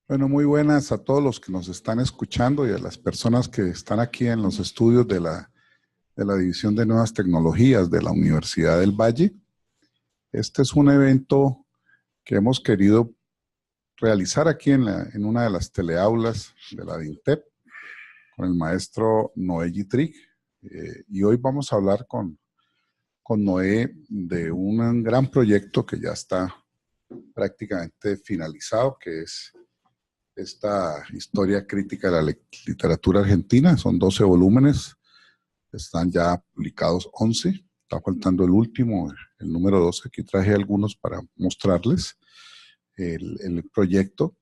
Bueno, muy buenas a todos los que nos están escuchando y a las personas que están aquí en los estudios de la División de Nuevas Tecnologías de la Universidad del Valle. Este es un evento que hemos querido realizar aquí en una de las teleaulas de la DINTEP con el maestro Noé Yitrick. Y hoy vamos a hablar con Noé de un gran proyecto que ya está prácticamente finalizado, que es esta historia crítica de la literatura argentina. Son 12 volúmenes, están ya publicados 11, está faltando el último, el número 12. Aquí traje algunos para mostrarles el proyecto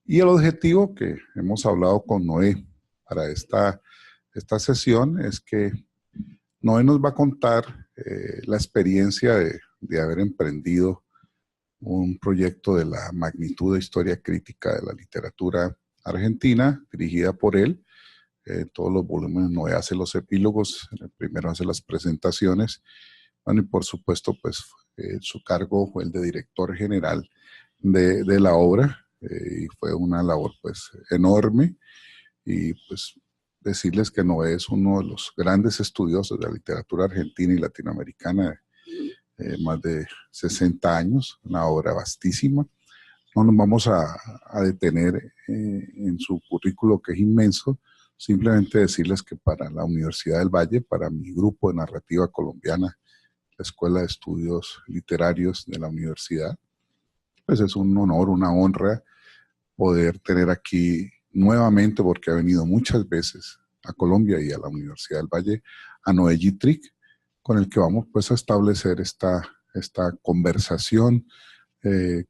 y el objetivo que hemos hablado con Noé para esta sesión es que Noé nos va a contar la experiencia de haber emprendido un proyecto de la magnitud de historia crítica de la literatura argentina, dirigida por él. Todos los volúmenes Noé hace los epílogos, el primero hace las presentaciones. Bueno, y por supuesto, pues su cargo fue el de director general de la obra, y fue una labor pues enorme. Y pues decirles que Noé es uno de los grandes estudiosos de la literatura argentina y latinoamericana, más de 60 años, una obra vastísima. No nos vamos a detener en su currículo, que es inmenso. Simplemente decirles que para la Universidad del Valle, para mi grupo de narrativa colombiana, la Escuela de Estudios Literarios de la universidad, pues es un honor, una honra poder tener aquí nuevamente, porque ha venido muchas veces a Colombia y a la Universidad del Valle, a Noé Yitrick, con el que vamos pues a establecer esta conversación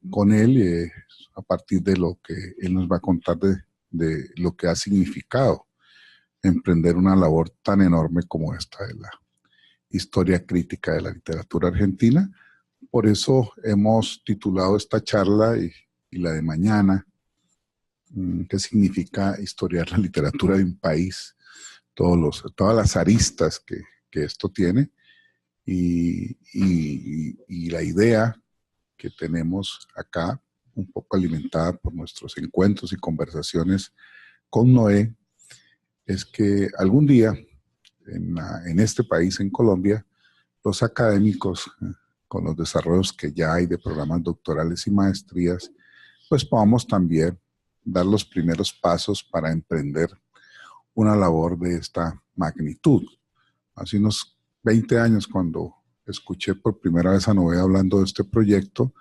con él, a partir de lo que él nos va a contar de lo que ha significado emprender una labor tan enorme como esta de la historia crítica de la literatura argentina. Por eso hemos titulado esta charla y la de mañana, ¿qué significa historiar la literatura de un país? Todas las aristas que esto tiene y la idea que tenemos acá, un poco alimentada por nuestros encuentros y conversaciones con Noé, es que algún día en este país, en Colombia, los académicos, con los desarrollos que ya hay de programas doctorales y maestrías, pues podamos también dar los primeros pasos para emprender una labor de esta magnitud. Hace unos 20 años, cuando escuché por primera vez a Noé hablando de este proyecto,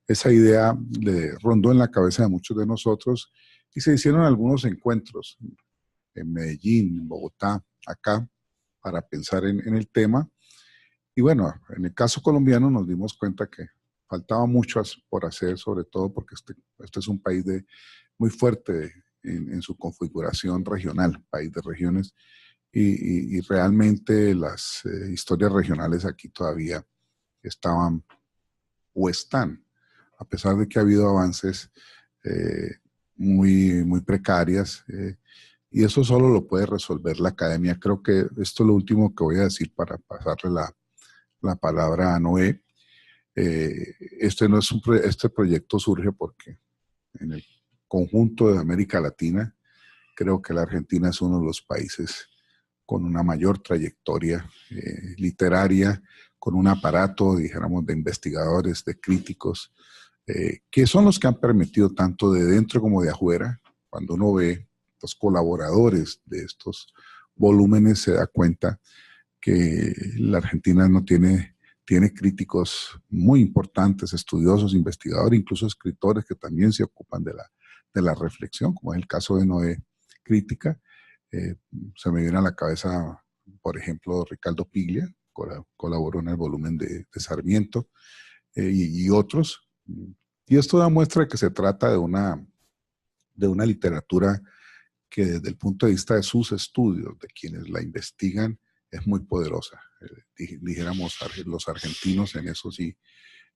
esa idea le rondó en la cabeza de muchos de nosotros y se hicieron algunos encuentros en Medellín, en Bogotá, acá, para pensar en el tema. Y bueno, en el caso colombiano nos dimos cuenta que faltaba mucho por hacer, sobre todo porque este es un país muy fuerte en su configuración regional, país de regiones, y realmente las historias regionales aquí todavía estaban o están, a pesar de que ha habido avances eh, muy precarias, y eso solo lo puede resolver la academia. Creo que esto es lo último que voy a decir para pasarle la palabra a Noé. Este proyecto surge porque en el conjunto de América Latina, creo que la Argentina es uno de los países con una mayor trayectoria literaria, con un aparato, dijéramos, de investigadores, de críticos, que son los que han permitido tanto de dentro como de afuera. Cuando uno ve los colaboradores de estos volúmenes, se da cuenta que la Argentina no tiene críticos muy importantes, estudiosos, investigadores, incluso escritores que también se ocupan de la reflexión, como es el caso de Noé Crítica. Eh, Se me viene a la cabeza, por ejemplo, Ricardo Piglia, colaboró en el volumen de Sarmiento, y otros. Y esto da muestra de que se trata de una literatura que desde el punto de vista de sus estudios, de quienes la investigan, es muy poderosa. Dijéramos, los argentinos en eso sí,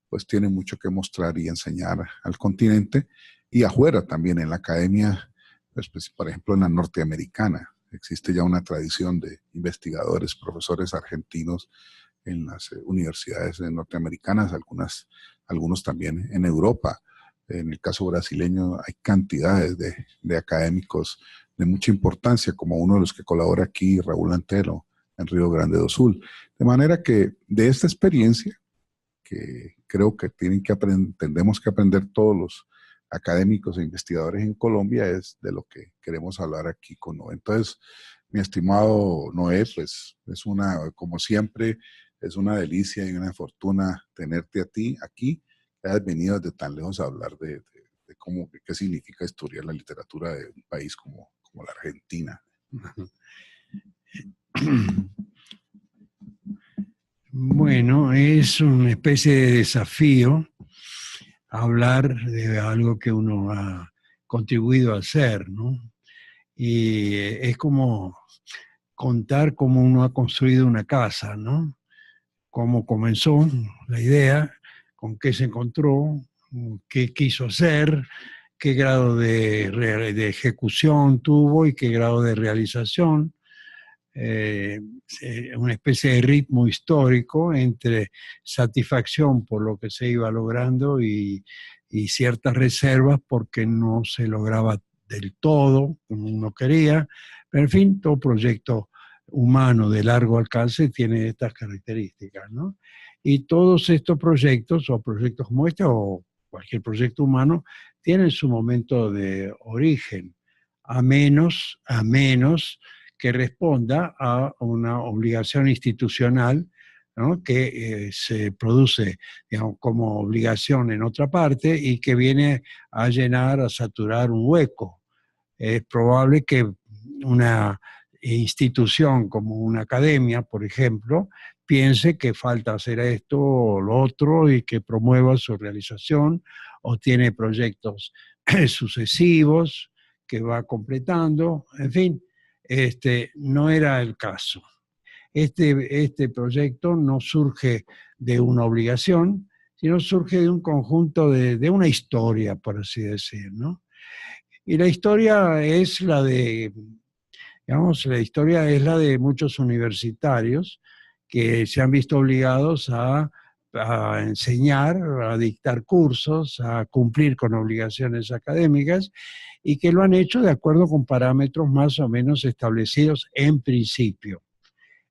pues tienen mucho que mostrar y enseñar al continente y afuera también en la academia, pues, por ejemplo en la norteamericana. Existe ya una tradición de investigadores, profesores argentinos en las universidades norteamericanas, algunos también en Europa. En el caso brasileño hay cantidades de académicos de mucha importancia, como uno de los que colabora aquí, Raúl Antelo, en Río Grande do Sul. De manera que de esta experiencia, que creo que tenemos que aprender todos los académicos e investigadores en Colombia, es de lo que queremos hablar aquí con Noé. Entonces, mi estimado Noé, pues es como siempre, es una delicia y una fortuna tenerte a ti aquí, que has venido desde tan lejos a hablar de qué significa estudiar la literatura de un país como la Argentina. Bueno, es una especie de desafío hablar de algo que uno ha contribuido a hacer, ¿no? Y es como contar cómo uno ha construido una casa, ¿no? Cómo comenzó la idea, con qué se encontró, qué quiso hacer, qué grado de ejecución tuvo y qué grado de realización. Una especie de ritmo histórico entre satisfacción por lo que se iba logrando y ciertas reservas porque no se lograba del todo como uno quería, pero en fin, todo proyecto humano de largo alcance tiene estas características, ¿no? Y todos estos proyectos, o proyectos como este, o cualquier proyecto humano, tienen su momento de origen, a menos que responda a una obligación institucional, ¿no? Que se produce, digamos, como obligación en otra parte y que viene a llenar, a saturar un hueco. Es probable que una institución como una academia, por ejemplo, piense que falta hacer esto o lo otro y que promueva su realización, o tiene proyectos sucesivos que va completando, en fin, no era el caso. Este proyecto no surge de una obligación, sino surge de un conjunto de una historia, por así decir, ¿no? Y la historia es la de, digamos, la historia es la de muchos universitarios que se han visto obligados a enseñar, a dictar cursos, a cumplir con obligaciones académicas y que lo han hecho de acuerdo con parámetros más o menos establecidos en principio.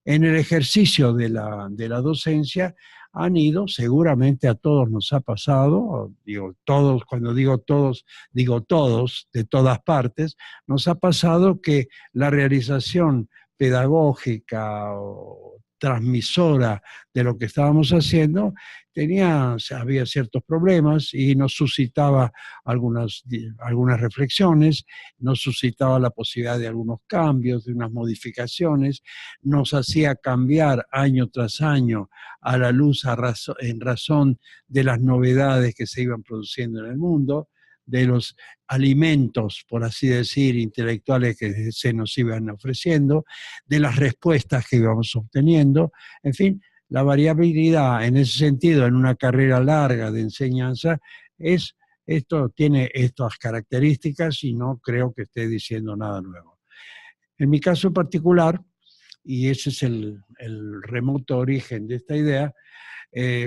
En el ejercicio de la docencia han ido, seguramente a todos nos ha pasado, digo todos, cuando digo todos de todas partes, nos ha pasado que la realización pedagógica o transmisora de lo que estábamos haciendo había ciertos problemas y nos suscitaba algunas reflexiones, nos suscitaba la posibilidad de algunos cambios, de unas modificaciones, nos hacía cambiar año tras año a la luz en razón de las novedades que se iban produciendo en el mundo, de los alimentos, por así decir, intelectuales que se nos iban ofreciendo, de las respuestas que íbamos obteniendo, en fin, la variabilidad en ese sentido en una carrera larga de enseñanza tiene estas características y no creo que esté diciendo nada nuevo. En mi caso particular, y ese es el remoto origen de esta idea,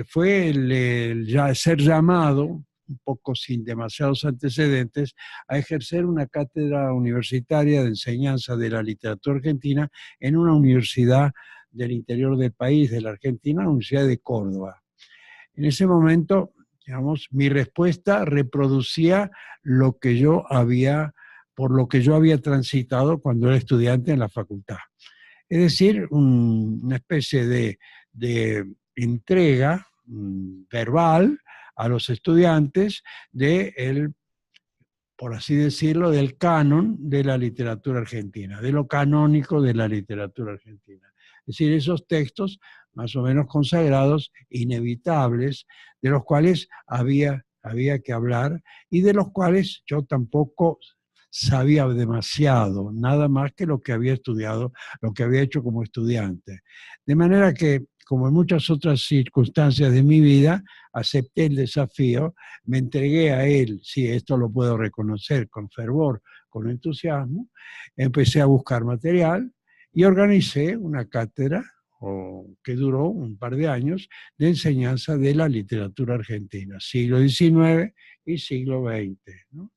fue el ser llamado, un poco sin demasiados antecedentes, a ejercer una cátedra universitaria de enseñanza de la literatura argentina en una universidad del interior del país, de la Argentina, la Universidad de Córdoba. En ese momento, digamos, mi respuesta reproducía por lo que yo había transitado cuando era estudiante en la facultad. Es decir, una especie de entrega verbal a los estudiantes por así decirlo, del canon de la literatura argentina, de lo canónico de la literatura argentina. Es decir, esos textos más o menos consagrados, inevitables, de los cuales había que hablar y de los cuales yo tampoco sabía demasiado, nada más que lo que había estudiado, lo que había hecho como estudiante. De manera que, como en muchas otras circunstancias de mi vida, acepté el desafío, me entregué a él, sí, esto lo puedo reconocer con fervor, con entusiasmo, empecé a buscar material y organicé una cátedra que duró un par de años de enseñanza de la literatura argentina, siglo XIX y siglo XX, ¿no?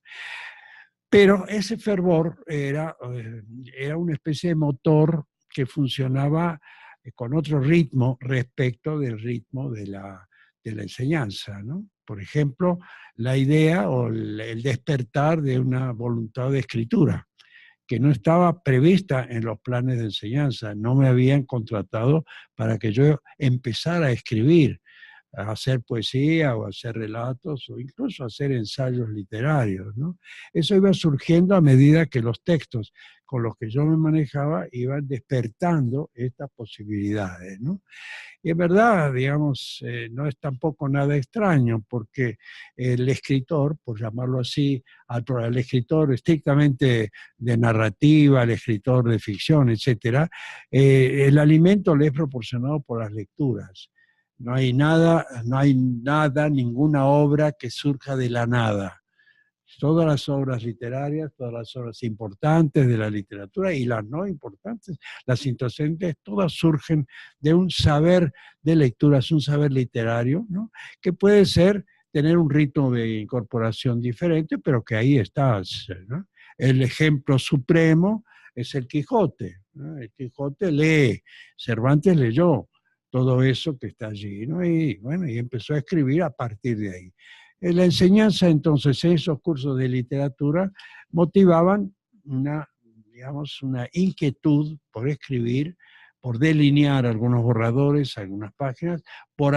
Pero ese fervor era una especie de motor que funcionaba con otro ritmo respecto del ritmo de la enseñanza, ¿no? Por ejemplo, la idea o el despertar de una voluntad de escritura, que no estaba prevista en los planes de enseñanza. No me habían contratado para que yo empezara a escribir, a hacer poesía o a hacer relatos o incluso a hacer ensayos literarios, ¿no? Eso iba surgiendo a medida que los textos con los que yo me manejaba iban despertando estas posibilidades, ¿no? Y en verdad, digamos, no es tampoco nada extraño, porque el escritor, por llamarlo así, el escritor estrictamente de narrativa, el escritor de ficción, etcétera, el alimento le es proporcionado por las lecturas. No hay nada, ninguna obra que surja de la nada. Todas las obras literarias, todas las obras importantes de la literatura y las no importantes, las intrascendentes, todas surgen de un saber de lecturas, un saber literario, ¿no? Que puede ser tener un ritmo de incorporación diferente, pero que ahí está, ¿no? El ejemplo supremo es el Quijote, ¿no? El Quijote lee, Cervantes leyó todo eso que está allí, ¿no? Y bueno, y empezó a escribir a partir de ahí. La enseñanza, entonces, esos cursos de literatura motivaban digamos, una inquietud por escribir, por delinear algunos borradores, algunas páginas, por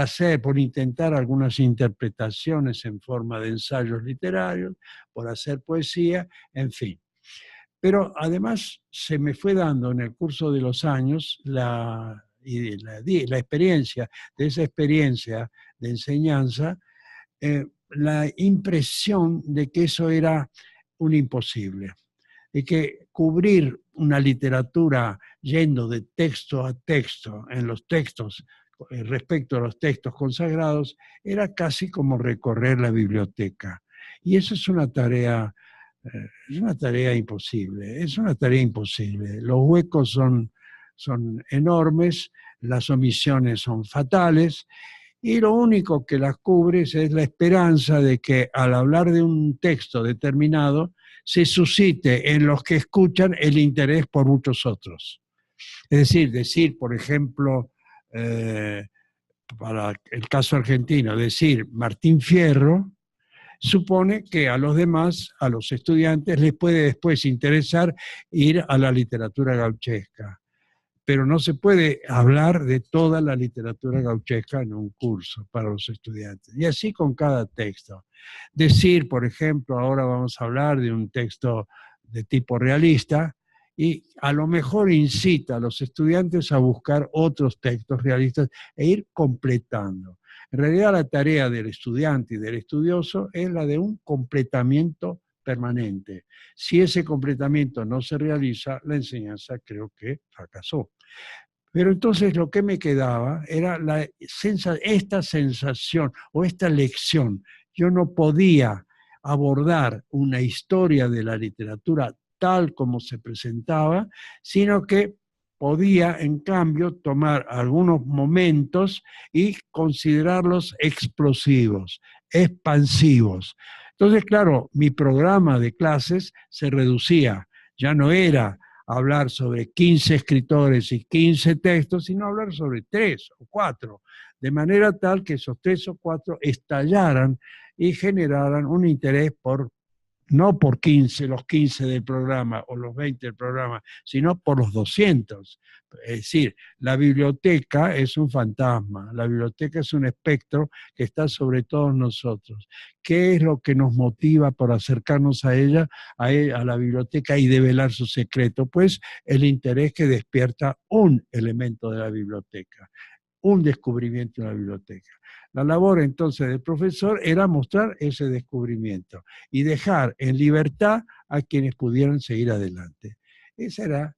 intentar algunas interpretaciones en forma de ensayos literarios, por hacer poesía, en fin. Pero además se me fue dando en el curso de los años la experiencia, de esa experiencia de enseñanza, la impresión de que eso era un imposible, de que cubrir una literatura yendo de texto a texto en los textos respecto a los textos consagrados era casi como recorrer la biblioteca. Y eso es una tarea imposible, es una tarea imposible. Los huecos son enormes, las omisiones son fatales, y lo único que las cubre es la esperanza de que al hablar de un texto determinado se suscite en los que escuchan el interés por muchos otros. Es decir, por ejemplo, para el caso argentino, decir Martín Fierro, supone que a los demás, a los estudiantes, les puede después interesar ir a la literatura gauchesca. Pero no se puede hablar de toda la literatura gauchesca en un curso para los estudiantes. Y así con cada texto. Decir, por ejemplo, ahora vamos a hablar de un texto de tipo realista, y a lo mejor incita a los estudiantes a buscar otros textos realistas e ir completando. En realidad la tarea del estudiante y del estudioso es la de un completamiento permanente. Si ese completamiento no se realiza, la enseñanza creo que fracasó. Pero entonces lo que me quedaba era esta sensación o esta lección. Yo no podía abordar una historia de la literatura tal como se presentaba, sino que podía, en cambio, tomar algunos momentos y considerarlos explosivos, expansivos. Entonces, claro, mi programa de clases se reducía, ya no era hablar sobre 15 escritores y 15 textos, sino hablar sobre 3 o 4, de manera tal que esos 3 o 4 estallaran y generaran un interés no por los 15 del programa o los 20 del programa, sino por los 200. Es decir, la biblioteca es un fantasma, la biblioteca es un espectro que está sobre todos nosotros. ¿Qué es lo que nos motiva por acercarnos a ella, a la biblioteca y develar su secreto? Pues el interés que despierta un elemento de la biblioteca, un descubrimiento en la biblioteca. La labor entonces del profesor era mostrar ese descubrimiento y dejar en libertad a quienes pudieran seguir adelante. Ese era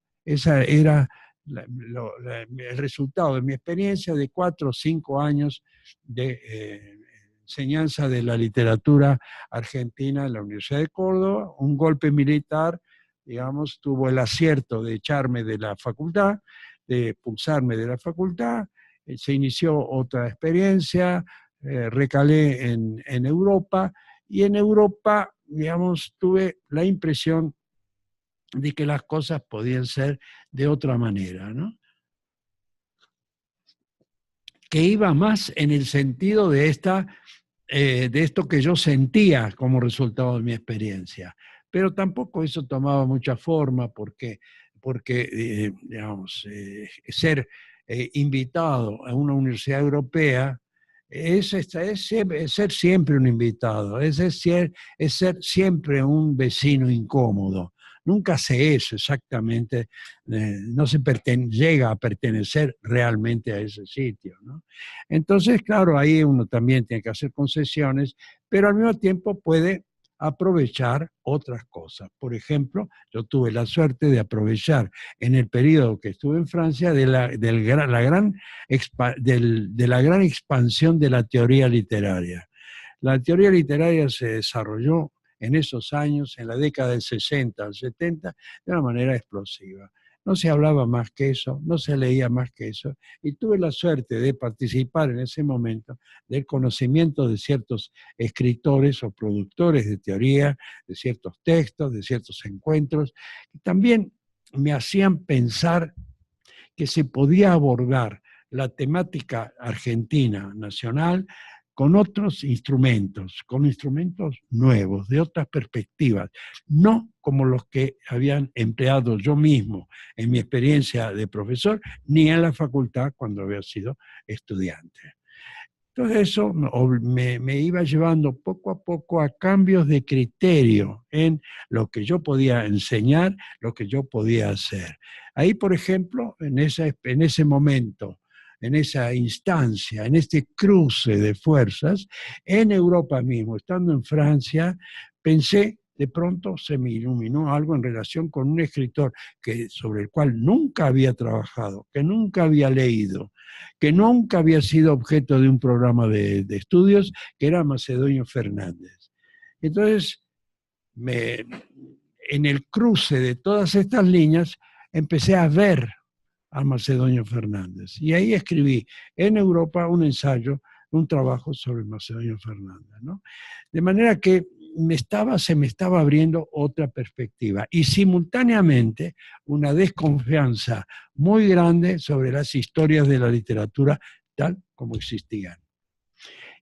el resultado de mi experiencia de 4 o 5 años de enseñanza de la literatura argentina en la Universidad de Córdoba. Un golpe militar, digamos, tuvo el acierto de echarme de la facultad, de expulsarme de la facultad. Se inició otra experiencia, recalé en Europa Y en Europa, digamos, tuve la impresión de que las cosas podían ser de otra manera, ¿no? Que iba más en el sentido de esto que yo sentía como resultado de mi experiencia. Pero tampoco eso tomaba mucha forma porque digamos, ser invitado a una universidad europea es ser siempre un invitado, es ser siempre un vecino incómodo. Nunca se es exactamente, no se llega a pertenecer realmente a ese sitio, ¿no? Entonces, claro, ahí uno también tiene que hacer concesiones, pero al mismo tiempo puede aprovechar otras cosas. Por ejemplo, yo tuve la suerte de aprovechar en el periodo que estuve en Francia de la gran expansión de la teoría literaria. La teoría literaria se desarrolló en esos años, en la década del 60 al 70, de una manera explosiva. No se hablaba más que eso, no se leía más que eso, y tuve la suerte de participar en ese momento del conocimiento de ciertos escritores o productores de teoría, de ciertos textos, de ciertos encuentros, que también me hacían pensar que se podía abordar la temática argentina nacional con instrumentos nuevos, de otras perspectivas, no como los que habían empleado yo mismo en mi experiencia de profesor, ni en la facultad cuando había sido estudiante. Entonces eso me iba llevando poco a poco a cambios de criterio en lo que yo podía enseñar, lo que yo podía hacer. Ahí, por ejemplo, en ese momento, en esa instancia, en este cruce de fuerzas, en Europa mismo, estando en Francia, pensé, de pronto se me iluminó algo en relación con un escritor sobre el cual nunca había trabajado, que nunca había leído, que nunca había sido objeto de un programa de estudios, que era Macedonio Fernández. Entonces, en el cruce de todas estas líneas, empecé a ver a Macedonio Fernández. Y ahí escribí en Europa un ensayo, un trabajo sobre Macedonio Fernández, ¿no? De manera que se me estaba abriendo otra perspectiva y simultáneamente una desconfianza muy grande sobre las historias de la literatura tal como existían.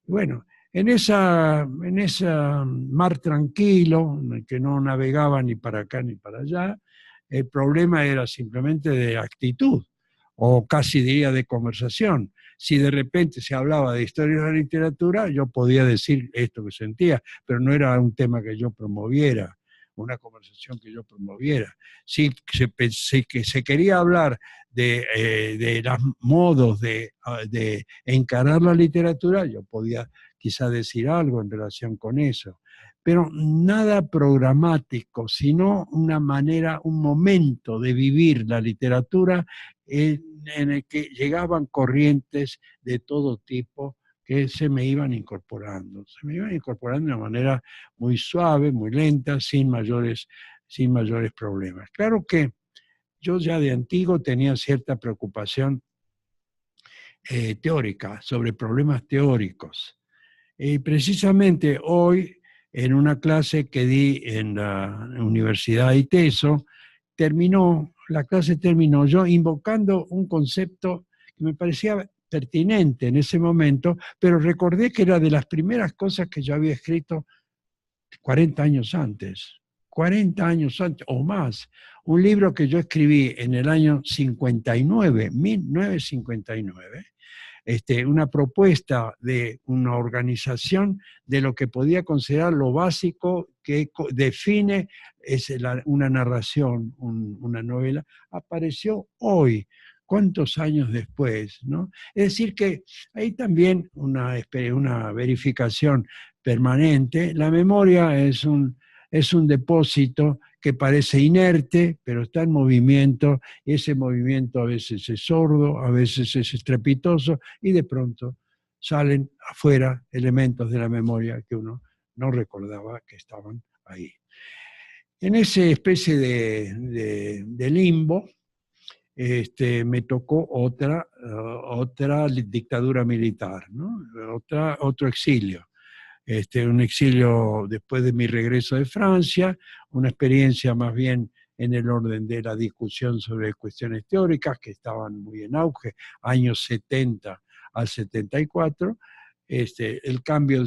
Y bueno, en esa mar tranquilo, en el que no navegaba ni para acá ni para allá, el problema era simplemente de actitud, o casi diría de conversación. Si de repente se hablaba de historia de la literatura, yo podía decir esto que sentía, pero no era un tema que yo promoviera, una conversación que yo promoviera. Si se quería hablar de los modos de encarar la literatura, yo podía quizá decir algo en relación con eso, pero nada programático, sino una manera, un momento de vivir la literatura en el que llegaban corrientes de todo tipo que se me iban incorporando. Se me iban incorporando de una manera muy suave, muy lenta, sin mayores problemas. Claro que yo ya de antiguo tenía cierta preocupación teórica, sobre problemas teóricos. Y precisamente hoy, en una clase que di en la Universidad de ITESO, la clase terminó yo invocando un concepto que me parecía pertinente en ese momento, pero recordé que era de las primeras cosas que yo había escrito 40 años antes. 40 años antes o más. Un libro que yo escribí en el año 59, 1959, una propuesta de una organización de lo que podía considerar lo básico que define una narración, una novela, apareció hoy, cuántos años después, ¿no? Es decir que hay también una verificación permanente. La memoria es un depósito que parece inerte, pero está en movimiento, y ese movimiento a veces es sordo, a veces es estrepitoso, y de pronto salen afuera elementos de la memoria que uno no recordaba que estaban ahí. En esa especie de limbo, me tocó otra dictadura militar, ¿no? Otro exilio. un exilio después de mi regreso de Francia, una experiencia más bien en el orden de la discusión sobre cuestiones teóricas que estaban muy en auge, años 70 al 74, el cambio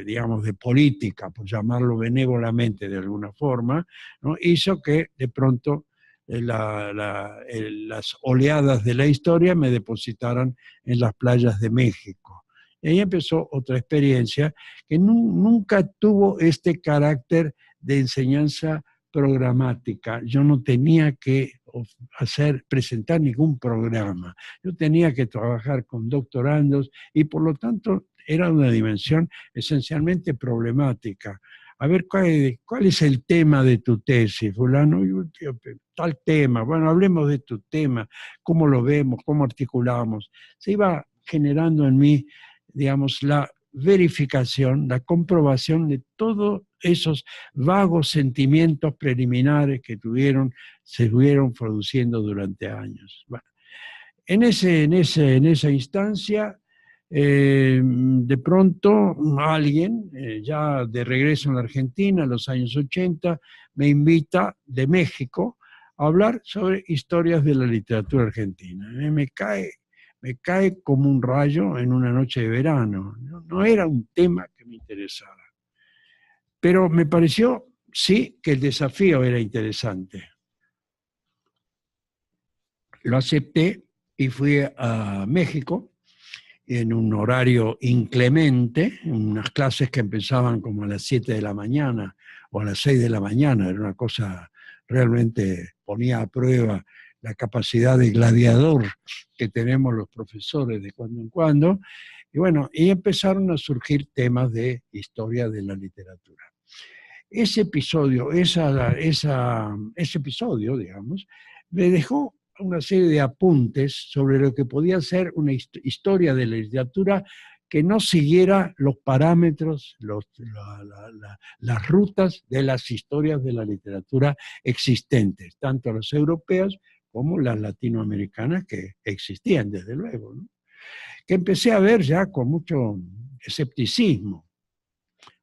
digamos, de política, por llamarlo benévolamente de alguna forma, ¿no? Hizo que de pronto las oleadas de la historia me depositaran en las playas de México. Y ahí empezó otra experiencia que nunca tuvo este carácter de enseñanza programática. Yo no tenía que presentar ningún programa. Yo tenía que trabajar con doctorandos y por lo tanto era una dimensión esencialmente problemática. A ver, ¿cuál es el tema de tu tesis, fulano? Tal tema, bueno, hablemos de tu tema, cómo lo vemos, cómo articulamos. Se iba generando en mí, digamos, la verificación, la comprobación de todos esos vagos sentimientos preliminares que se estuvieron produciendo durante años. Bueno, en esa instancia, de pronto alguien, ya de regreso en la Argentina, en los años 80, me invita de México a hablar sobre historias de la literatura argentina. Me cae como un rayo en una noche de verano. No era un tema que me interesara. Pero me pareció, sí, que el desafío era interesante. Lo acepté y fui a México en un horario inclemente, unas clases que empezaban como a las 7 de la mañana o a las 6 de la mañana. Era una cosa realmente ponía a prueba la capacidad de gladiador que tenemos los profesores de cuando en cuando. Y bueno, y empezaron a surgir temas de historia de la literatura. Ese episodio, ese episodio, digamos, me dejó una serie de apuntes sobre lo que podía ser una historia de la literatura que no siguiera los parámetros, las rutas de las historias de la literatura existentes, tanto las europeas como las latinoamericanas que existían, desde luego, ¿no? Que empecé a ver ya con mucho escepticismo.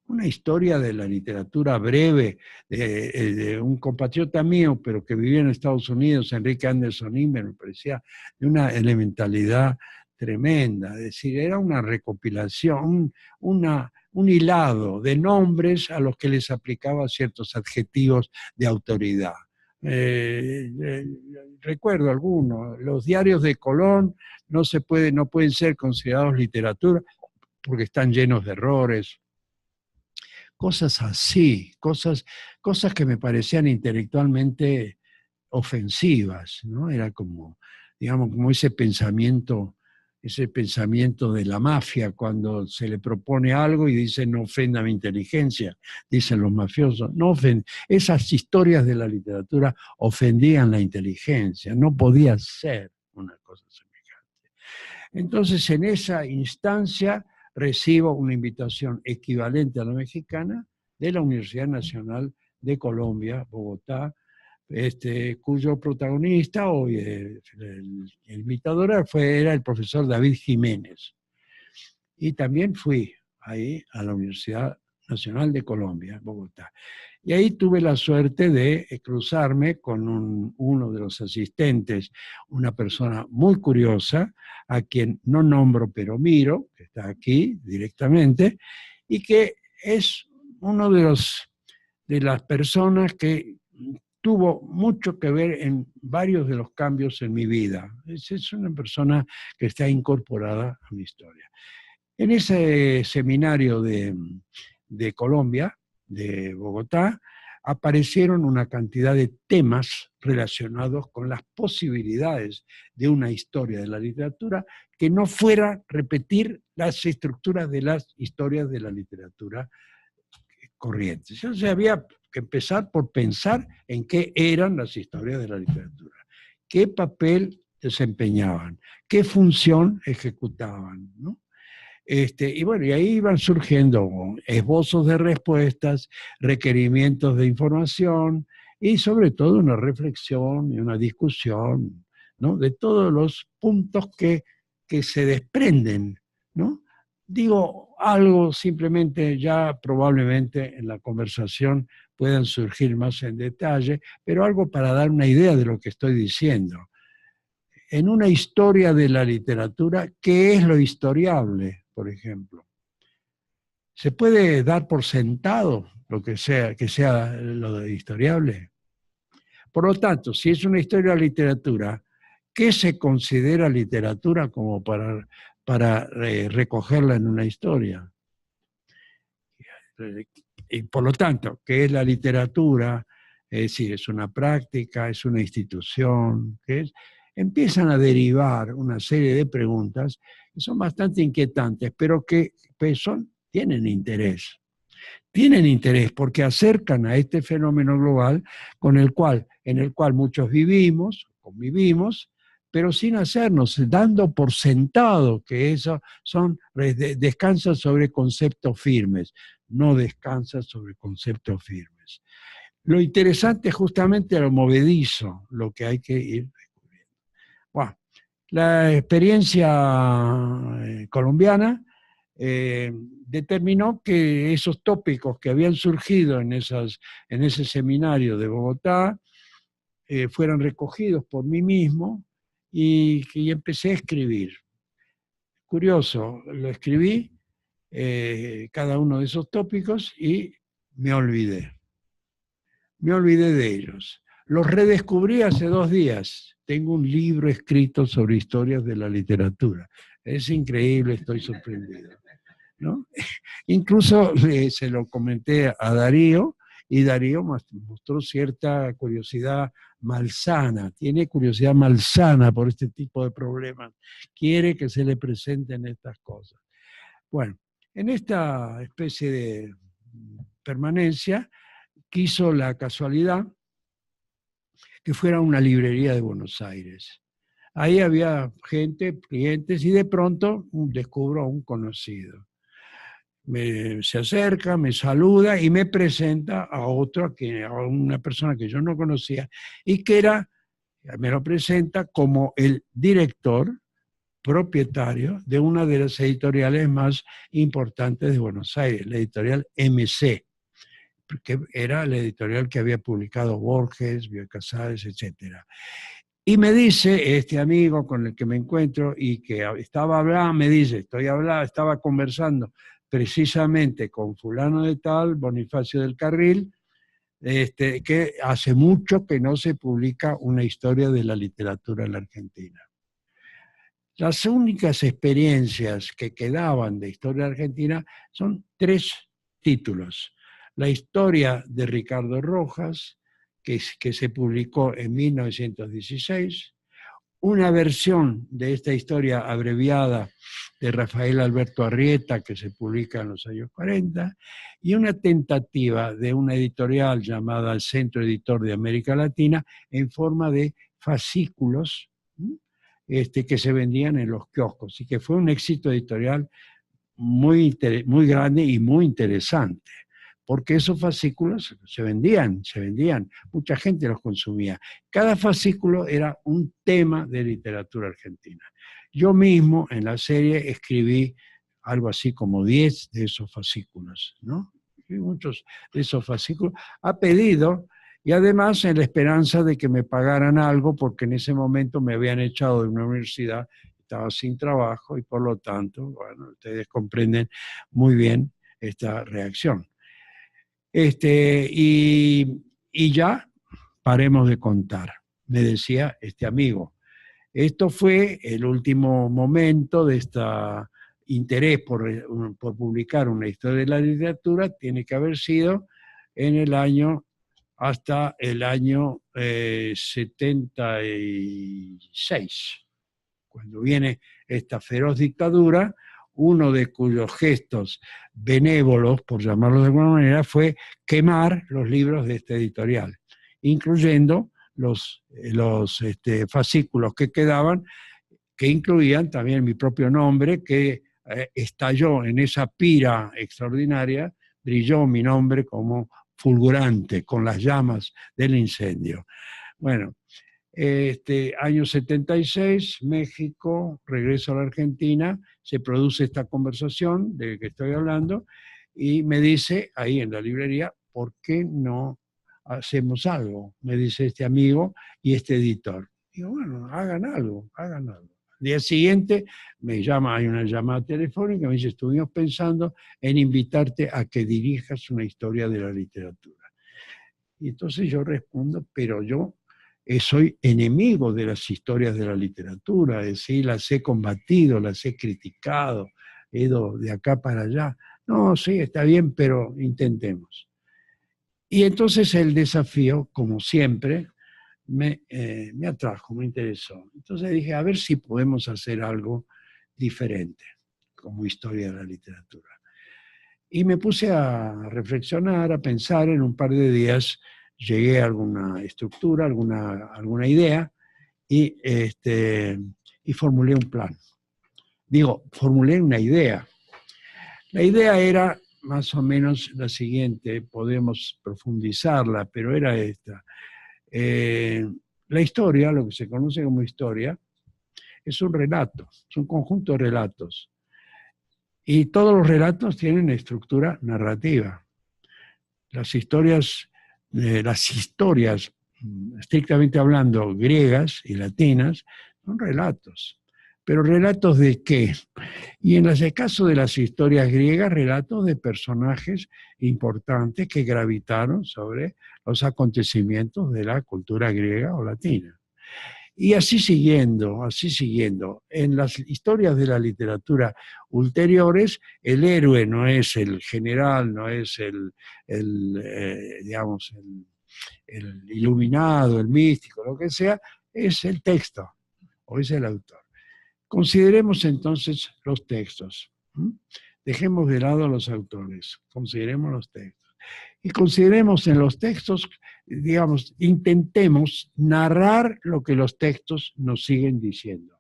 Una historia de la literatura breve de un compatriota mío, pero que vivía en Estados Unidos, Enrique Anderson Imer, me parecía de una elementalidad tremenda. Es decir, era una recopilación, un hilado de nombres a los que les aplicaba ciertos adjetivos de autoridad. Recuerdo algunos, los diarios de Colón no pueden ser considerados literatura porque están llenos de errores. Cosas así, cosas que me parecían intelectualmente ofensivas, ¿no? Era como, digamos, como ese pensamiento de la mafia cuando se le propone algo y dice no ofenda mi inteligencia, dicen los mafiosos, no ofenda. Esas historias de la literatura ofendían la inteligencia, no podía ser una cosa semejante. Entonces, en esa instancia recibo una invitación equivalente a la mexicana de la Universidad Nacional de Colombia, Bogotá, cuyo protagonista, hoy el invitador, era el profesor David Jiménez. Y también fui ahí a la Universidad Nacional de Colombia, Bogotá. Y ahí tuve la suerte de cruzarme con uno de los asistentes, una persona muy curiosa, a quien no nombro pero miro, que está aquí directamente, y que es uno de las personas que tuvo mucho que ver en varios de los cambios en mi vida. Es una persona que está incorporada a mi historia. En ese seminario de Colombia, de Bogotá, aparecieron una cantidad de temas relacionados con las posibilidades de una historia de la literatura que no fuera repetir las estructuras de las historias de la literatura corrientes. Entonces había que empezar por pensar en qué eran las historias de la literatura, qué papel desempeñaban, qué función ejecutaban, ¿no? Y bueno, y ahí iban surgiendo esbozos de respuestas, requerimientos de información y sobre todo una reflexión y una discusión, ¿no? De todos los puntos que se desprenden, ¿no? Digo algo simplemente, ya probablemente en la conversación puedan surgir más en detalle, pero algo para dar una idea de lo que estoy diciendo. En una historia de la literatura, ¿qué es lo historiable, por ejemplo? ¿Se puede dar por sentado lo que sea lo de historiable? Por lo tanto, si es una historia de literatura, ¿qué se considera literatura como para recogerla en una historia? Y por lo tanto, ¿qué es la literatura? Es decir, es una práctica, es una institución, ¿qué es? Empiezan a derivar una serie de preguntas que son bastante inquietantes, pero que tienen interés. Tienen interés porque acercan a este fenómeno global en el cual muchos vivimos, convivimos, pero sin hacernos, dando por sentado que eso descansa sobre conceptos firmes, no descansa sobre conceptos firmes. Lo interesante es justamente lo movedizo, lo que hay que ir descubriendo. Bueno, la experiencia colombiana determinó que esos tópicos que habían surgido en ese seminario de Bogotá fueran recogidos por mí mismo y empecé a escribir. Curioso, lo escribí, cada uno de esos tópicos, y me olvidé. Me olvidé de ellos. Los redescubrí hace 2 días. Tengo un libro escrito sobre historias de la literatura. Es increíble, estoy sorprendido, ¿no? Incluso se lo comenté a Darío, y Darío mostró cierta curiosidad malsana, tiene curiosidad malsana por este tipo de problemas, quiere que se le presenten estas cosas. Bueno, en esta especie de permanencia quiso la casualidad que fuera una librería de Buenos Aires. Ahí había gente, clientes, y de pronto descubro a un conocido. Se acerca, me saluda y me presenta a una persona que yo no conocía y que me lo presenta como el director propietario de una de las editoriales más importantes de Buenos Aires, la editorial MC, que era la editorial que había publicado Borges, Bioy Casares, etc. Y me dice este amigo con el que me encuentro y que estaba hablando, me dice, estaba conversando precisamente con fulano de tal, Bonifacio del Carril, que hace mucho que no se publica una historia de la literatura en la Argentina. Las únicas experiencias que quedaban de historia argentina son 3 títulos. La historia de Ricardo Rojas, que se publicó en 1916, una versión de esta historia abreviada de Rafael Alberto Arrieta, que se publica en los años 40, y una tentativa de una editorial llamada el Centro Editor de América Latina en forma de fascículos que se vendían en los kioscos, y que fue un éxito editorial muy grande y muy interesante, porque esos fascículos se vendían, mucha gente los consumía. Cada fascículo era un tema de literatura argentina. Yo mismo en la serie escribí algo así como 10 de esos fascículos, ¿no? Y muchos de esos fascículos a pedido, y además en la esperanza de que me pagaran algo, porque en ese momento me habían echado de una universidad, estaba sin trabajo y por lo tanto, bueno, ustedes comprenden muy bien esta reacción. Y ya paremos de contar, me decía este amigo. Esto fue el último momento de este interés por publicar una historia de la literatura, tiene que haber sido hasta el año 76, cuando viene esta feroz dictadura, uno de cuyos gestos benévolos, por llamarlo de alguna manera, fue quemar los libros de esta editorial, incluyendo los fascículos que quedaban, que incluían también mi propio nombre, que estalló en esa pira extraordinaria, brilló mi nombre como fulgurante con las llamas del incendio. Bueno, Año 76, México, regreso a la Argentina, se produce esta conversación de que estoy hablando y me dice ahí en la librería, ¿por qué no hacemos algo? Me dice este amigo y este editor. Digo, bueno, hagan algo, hagan algo. Al día siguiente me llama, hay una llamada telefónica, me dice, estuvimos pensando en invitarte a que dirijas una historia de la literatura. Y entonces yo respondo, pero yo soy enemigo de las historias de la literatura, es decir, las he combatido, las he criticado, he ido de acá para allá. No, sí, está bien, pero intentemos. Y entonces el desafío, como siempre, me atrajo, me interesó. Entonces dije, a ver si podemos hacer algo diferente como historia de la literatura. Y me puse a reflexionar, a pensar. En un par de días llegué a alguna estructura, alguna idea y formulé un plan. Digo, formulé una idea. La idea era más o menos la siguiente, podemos profundizarla, pero era esta. La historia, lo que se conoce como historia, es un relato, es un conjunto de relatos. Y todos los relatos tienen estructura narrativa. Las historias, estrictamente hablando, griegas y latinas, son relatos. ¿Pero relatos de qué? Y en el caso de las historias griegas, relatos de personajes importantes que gravitaron sobre los acontecimientos de la cultura griega o latina. Y así siguiendo. En las historias de la literatura ulteriores, el héroe no es el general, no es digamos, el iluminado, el místico, lo que sea, es el texto o es el autor. Consideremos entonces los textos. Dejemos de lado a los autores, consideremos los textos. Y consideremos en los textos, digamos, intentemos narrar lo que los textos nos siguen diciendo.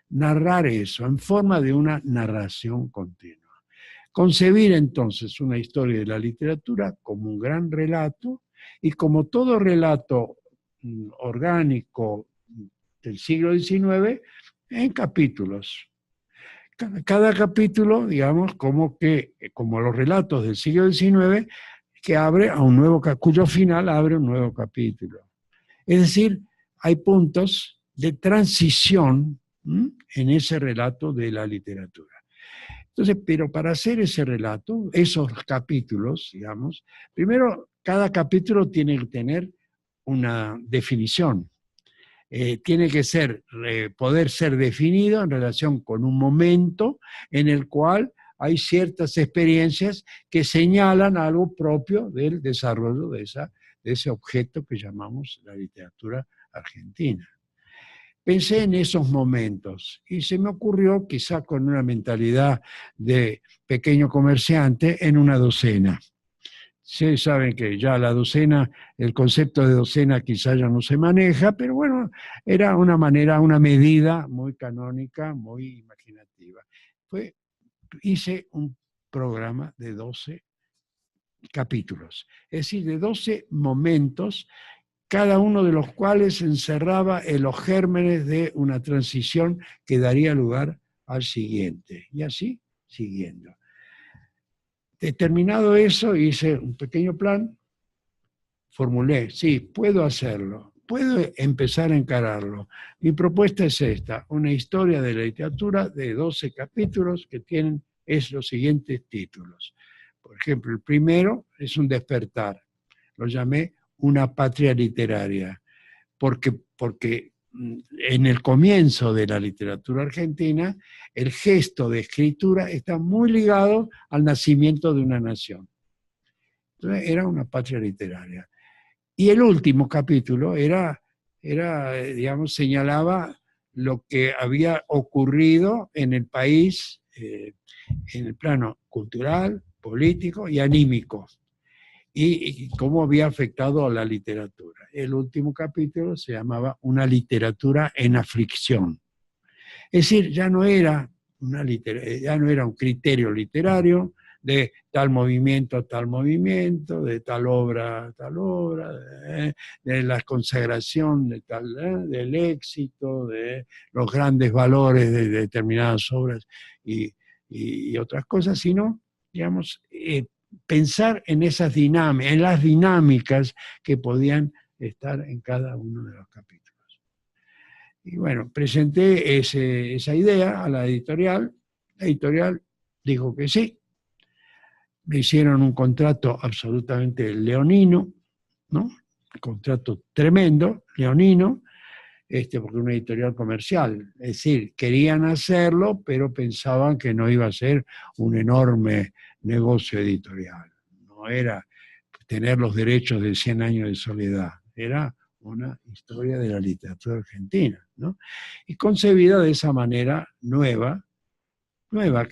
Narrar eso en forma de una narración continua. Concebir entonces una historia de la literatura como un gran relato y como todo relato orgánico del siglo XIX, en capítulos. Cada capítulo, digamos, como los relatos del siglo XIX, que abre a un nuevo, cuyo final abre un nuevo capítulo. Es decir, hay puntos de transición en ese relato de la literatura. Entonces, pero para hacer ese relato, esos capítulos, digamos, primero, cada capítulo tiene que tener una definición. Tiene que poder ser definido en relación con un momento en el cual hay ciertas experiencias que señalan algo propio del desarrollo de ese objeto que llamamos la literatura argentina. Pensé en esos momentos y se me ocurrió, quizá con una mentalidad de pequeño comerciante, en una docena. Sí, saben que ya la docena, el concepto de docena quizá ya no se maneja, pero bueno, era una manera, una medida muy canónica, muy imaginativa. Hice un programa de 12 capítulos, es decir, de 12 momentos, cada uno de los cuales encerraba en los gérmenes de una transición que daría lugar al siguiente, y así siguiendo. Terminado eso, hice un pequeño plan, formulé, sí, puedo hacerlo, puedo empezar a encararlo. Mi propuesta es esta, una historia de la literatura de 12 capítulos que tienen los siguientes títulos. Por ejemplo, el primero es un despertar, lo llamé Una patria literaria, porque en el comienzo de la literatura argentina, el gesto de escritura está muy ligado al nacimiento de una nación. Entonces, era una patria literaria. Y el último capítulo digamos, señalaba lo que había ocurrido en el país, en el plano cultural, político y anímico, y cómo había afectado a la literatura. El último capítulo se llamaba Una literatura en aflicción. Es decir, ya no era un criterio literario, de tal movimiento a tal movimiento, de tal obra a tal obra, de la consagración de del éxito, de los grandes valores de determinadas obras y otras cosas, sino, digamos, pensar en esas dinámicas, en las dinámicas que podían estar en cada uno de los capítulos. Y bueno, presenté esa idea a la editorial dijo que sí, me hicieron un contrato absolutamente leonino, ¿no? Un contrato tremendo, leonino, porque una editorial comercial, es decir, querían hacerlo, pero pensaban que no iba a ser un enorme negocio editorial, no era tener los derechos de 100 años de soledad, era una historia de la literatura argentina, ¿no? Y concebida de esa manera nueva,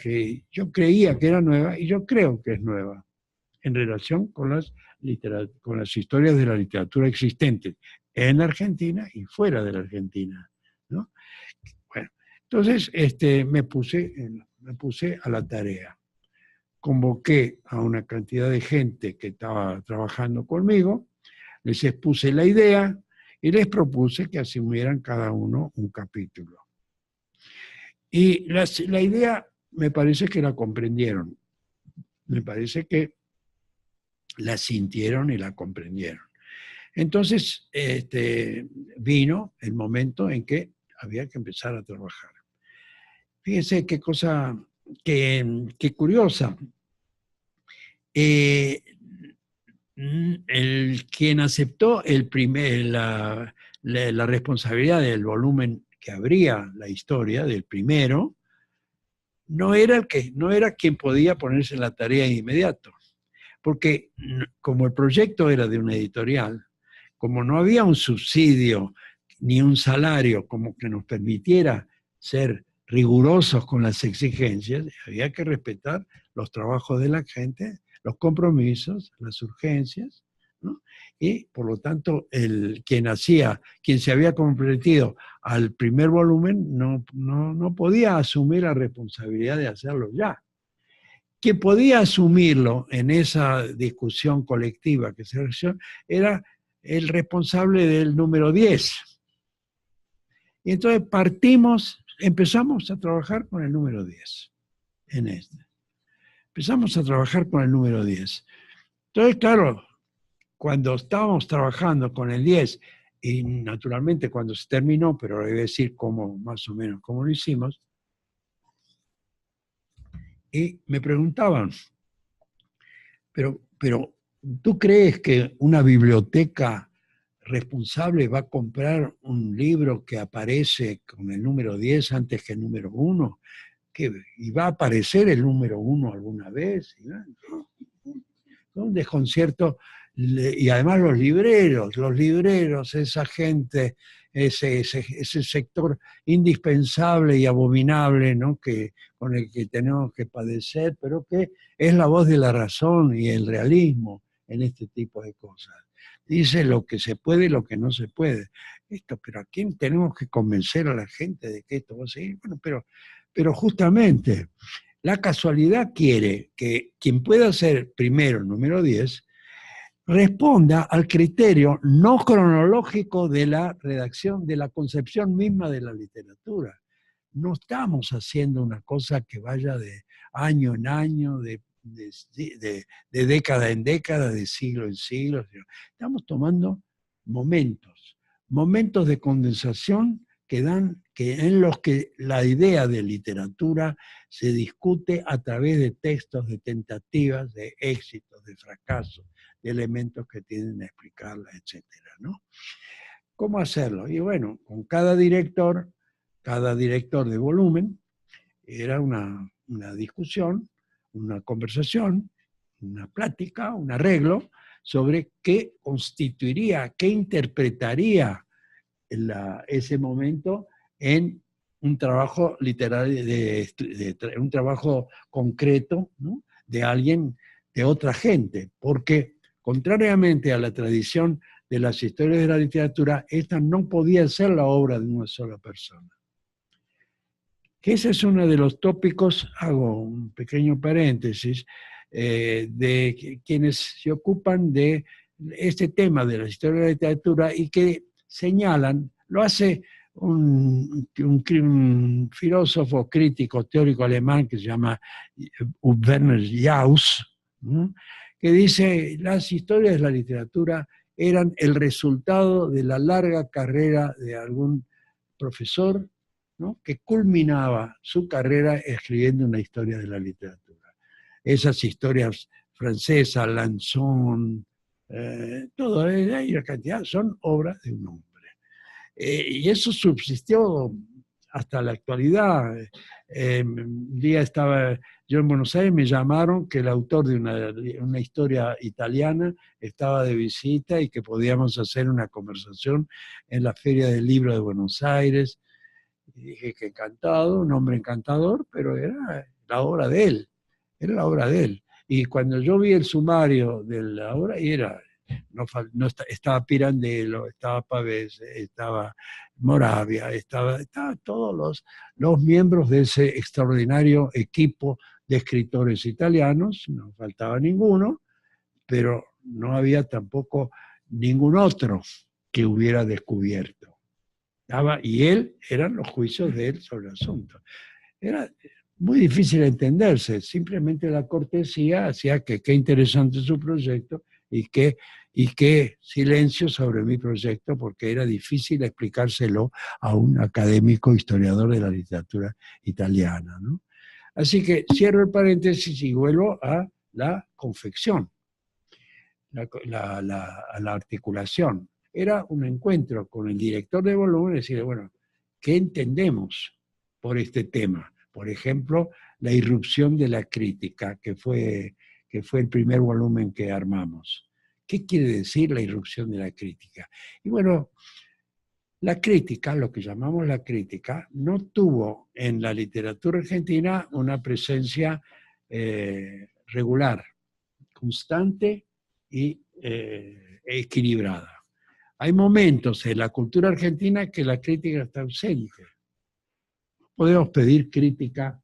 que yo creía que era nueva y yo creo que es nueva, en relación con las historias de la literatura existentes en la Argentina y fuera de la Argentina, ¿no? Bueno, entonces me puse a la tarea. Convoqué a una cantidad de gente que estaba trabajando conmigo, les expuse la idea y les propuse que asumieran cada uno un capítulo. Y la idea me parece que la comprendieron, me parece que la sintieron y la comprendieron. Entonces vino el momento en que había que empezar a trabajar. Fíjense qué cosa, qué curiosa. Quien aceptó la responsabilidad del volumen que abría la historia, del primero, no era quien podía ponerse en la tarea de inmediato. Porque como el proyecto era de una editorial, como no había un subsidio ni un salario como que nos permitiera ser rigurosos con las exigencias, había que respetar los trabajos de la gente, los compromisos, las urgencias, ¿no? Y por lo tanto quien se había comprometido al primer volumen no podía asumir la responsabilidad de hacerlo ya. Quien podía asumirlo en esa discusión colectiva que se realizó era el responsable del número 10. Y entonces empezamos a trabajar con el número 10 en Empezamos a trabajar con el número 10. Entonces, claro, cuando estábamos trabajando con el 10, y naturalmente cuando se terminó, pero voy a decir más o menos cómo lo hicimos, y me preguntaban, pero ¿tú crees que una biblioteca responsable va a comprar un libro que aparece con el número 10 antes que el número 1? ¿Y va a aparecer el número 1 alguna vez? Un desconcierto. Y además los libreros, esa gente, ese sector indispensable y abominable, ¿no? Con el que tenemos que padecer, pero que es la voz de la razón y el realismo en este tipo de cosas. Dice lo que se puede y lo que no se puede. Pero ¿a quién tenemos que convencer a la gente de que esto va a seguir? Bueno, pero justamente la casualidad quiere que quien pueda ser primero el número 10 responda al criterio no cronológico de la redacción, de la concepción misma de la literatura. No estamos haciendo una cosa que vaya de año en año, de década en década, de siglo en siglo. Estamos tomando momentos de condensación en los que la idea de literatura se discute a través de textos, de tentativas, de éxitos, de fracasos, de elementos que tienden a explicarla, etcétera, ¿no? ¿Cómo hacerlo? Y bueno, con cada director de volumen, era una discusión, una conversación, una plática, un arreglo sobre qué constituiría, qué interpretaría ese momento en un trabajo literario, un trabajo concreto, ¿no? De alguien, de otra gente, porque contrariamente a la tradición de las historias de la literatura, esta no podía ser la obra de una sola persona. Que ese es uno de los tópicos, hago un pequeño paréntesis, de quienes se ocupan de este tema de la historia de la literatura y que señalan, lo hace un filósofo crítico teórico alemán que se llama Werner Jauss, ¿no?, que dice, las historias de la literatura eran el resultado de la larga carrera de algún profesor, ¿no?, que culminaba su carrera escribiendo una historia de la literatura. Esas historias francesas, Lanson, todo, hay una cantidad, son obras de un hombre. Y eso subsistió hasta la actualidad. Un día estaba yo en Buenos Aires, me llamaron que el autor de una historia italiana estaba de visita y que podíamos hacer una conversación en la Feria del Libro de Buenos Aires. Y dije que encantado, un hombre encantador, pero era la obra de él, era la obra de él. Y cuando yo vi el sumario de la obra, y era, estaba Pirandello, estaba Pavese, estaba Moravia, estaban todos los miembros de ese extraordinario equipo de escritores italianos, no faltaba ninguno, pero no había tampoco ningún otro que hubiera descubierto. Y él, eran los juicios de él sobre el asunto. Era muy difícil entenderse, simplemente la cortesía hacía que qué interesante su proyecto y qué silencio sobre mi proyecto, porque era difícil explicárselo a un académico historiador de la literatura italiana, ¿no? Así cierro el paréntesis y vuelvo a la confección, a la articulación. Era un encuentro con el director de volumen y decirle, bueno, ¿qué entendemos por este tema? Por ejemplo, la irrupción de la crítica, que fue el primer volumen que armamos. ¿Qué quiere decir la irrupción de la crítica? Y bueno, la crítica, lo que llamamos la crítica, no tuvo en la literatura argentina una presencia regular, constante y equilibrada. Hay momentos en la cultura argentina que la crítica está ausente. Podemos pedir crítica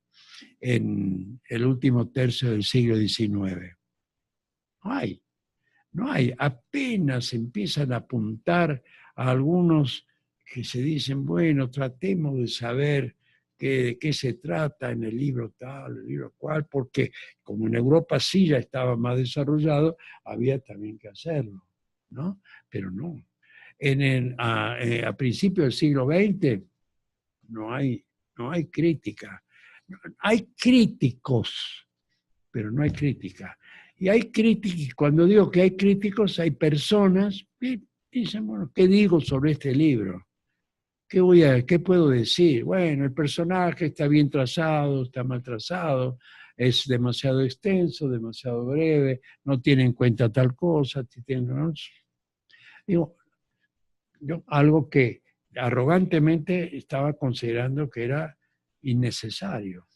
en el último tercio del siglo XIX. No hay. Apenas empiezan a apuntar a algunos que se dicen, bueno, tratemos de saber de qué se trata en el libro tal, el libro cual, porque como en Europa sí ya estaba más desarrollado, había también que hacerlo, ¿no? Pero no. A principios del siglo XX no hay crítica. Hay críticos, pero no hay crítica. Y hay críticos, y cuando digo que hay críticos, hay personas que dicen, bueno, ¿qué digo sobre este libro? ¿Qué puedo decir? Bueno, el personaje está bien trazado, está mal trazado, es demasiado extenso, demasiado breve, no tiene en cuenta tal cosa. Digo, algo que arrogantemente estaba considerando que era innecesario,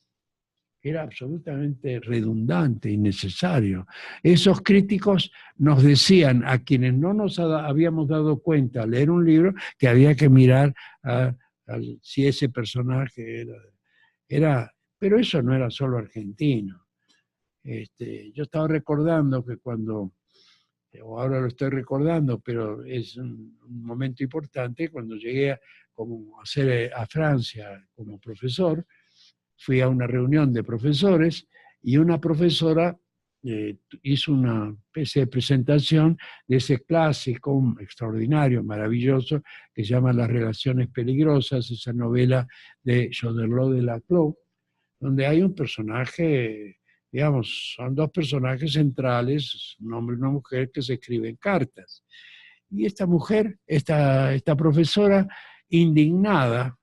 que era absolutamente redundante, innecesario. Esos críticos nos decían a quienes no nos habíamos dado cuenta al leer un libro que había que mirar si ese personaje era, pero eso no era solo argentino. Yo estaba recordando que o ahora lo estoy recordando, pero es un momento importante, cuando llegué a Francia como profesor, fui a una reunión de profesores y una profesora hizo una especie de presentación de ese clásico extraordinario, maravilloso, que se llama Las relaciones peligrosas, esa novela de Choderlos de Laclos, donde hay un personaje, digamos, son dos personajes centrales, un hombre y una mujer, que se escriben cartas. Y esta mujer, esta profesora, indignada,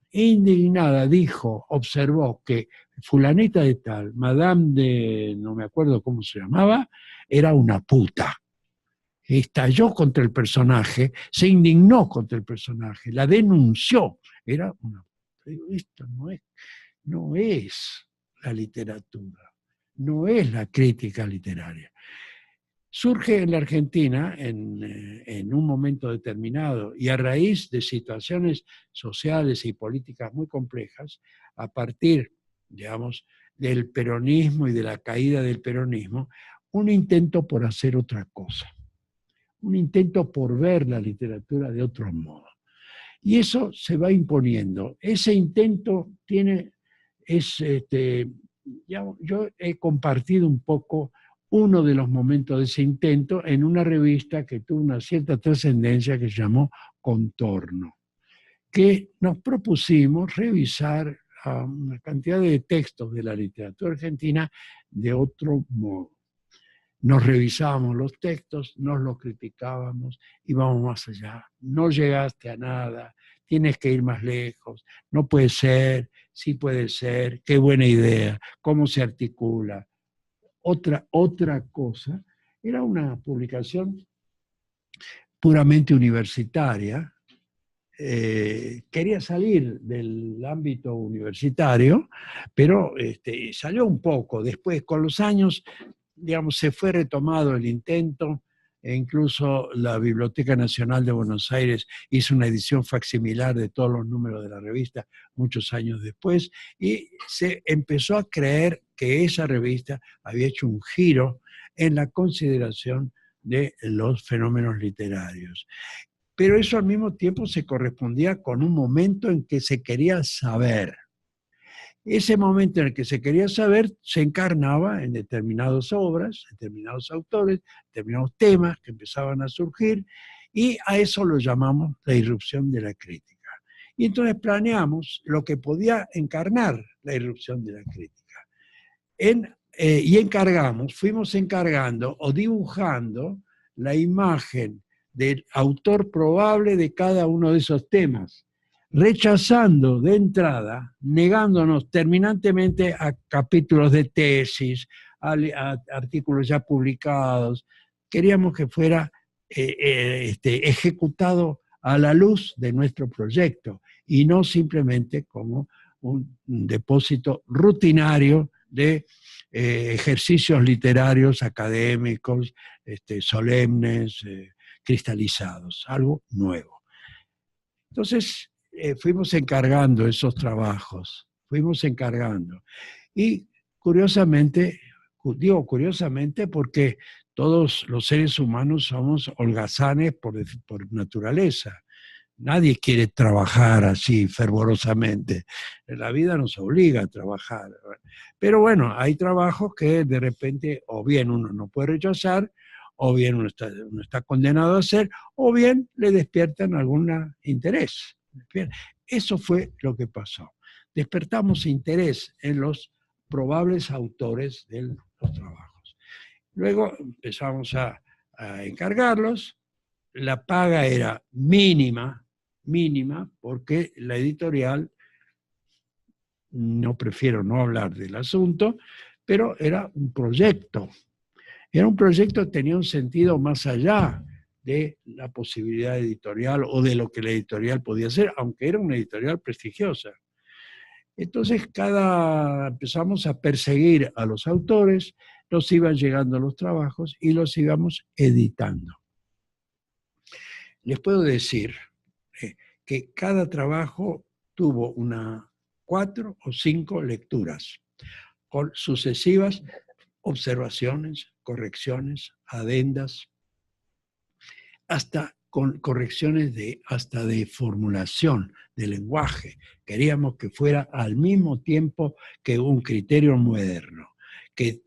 observó que fulanita de tal, Madame de, no me acuerdo cómo se llamaba, era una puta. Estalló contra el personaje, se indignó contra el personaje, la denunció. Era una puta. Esto no es la literatura, no es la crítica literaria. Surge en la Argentina en un momento determinado y a raíz de situaciones sociales y políticas muy complejas, a partir, digamos, del peronismo y de la caída del peronismo, un intento por hacer otra cosa, un intento por ver la literatura de otro modo. Y eso se va imponiendo. Ese intento yo he compartido un poco uno de los momentos de ese intento en una revista que tuvo una cierta trascendencia que se llamó Contorno, que nos propusimos revisar una cantidad de textos de la literatura argentina de otro modo. Nos revisábamos los textos, nos los criticábamos, íbamos más allá. No llegaste a nada, tienes que ir más lejos, no puede ser, sí puede ser, qué buena idea, cómo se articula. Otra cosa, era una publicación puramente universitaria, quería salir del ámbito universitario, pero salió un poco. Después, con los años, digamos, se fue retomado el intento, e incluso la Biblioteca Nacional de Buenos Aires hizo una edición facsimilar de todos los números de la revista muchos años después, y se empezó a creer que esa revista había hecho un giro en la consideración de los fenómenos literarios. Pero eso al mismo tiempo se correspondía con un momento en que se quería saber. Ese momento en el que se quería saber se encarnaba en determinadas obras, determinados autores, determinados temas que empezaban a surgir, y a eso lo llamamos la irrupción de la crítica. Y entonces planeamos lo que podía encarnar la irrupción de la crítica. Fuimos encargando o dibujando la imagen del autor probable de cada uno de esos temas, rechazando de entrada, negándonos terminantemente a capítulos de tesis, a artículos ya publicados. Queríamos que fuera ejecutado a la luz de nuestro proyecto y no simplemente como un depósito rutinario de ejercicios literarios, académicos, solemnes, cristalizados, algo nuevo. Entonces, fuimos encargando esos trabajos, fuimos encargando. Y curiosamente, digo curiosamente porque todos los seres humanos somos holgazanes por naturaleza. Nadie quiere trabajar así fervorosamente. La vida nos obliga a trabajar. Pero bueno, hay trabajos que de repente o bien uno no puede rechazar, o bien uno está condenado a hacer, o bien le despiertan algún interés. Eso fue lo que pasó. Despertamos interés en los probables autores de los trabajos. Luego empezamos a encargarlos. La paga era mínima, porque la editorial, no prefiero no hablar del asunto, pero era un proyecto. Era un proyecto que tenía un sentido más allá de la posibilidad editorial o de lo que la editorial podía hacer, aunque era una editorial prestigiosa. Entonces empezamos a perseguir a los autores, nos iban llegando los trabajos y los íbamos editando. Les puedo decir que cada trabajo tuvo 4 o 5 lecturas, con sucesivas observaciones, correcciones, adendas, hasta con correcciones hasta de formulación, de lenguaje. Queríamos que fuera al mismo tiempo que un criterio moderno, que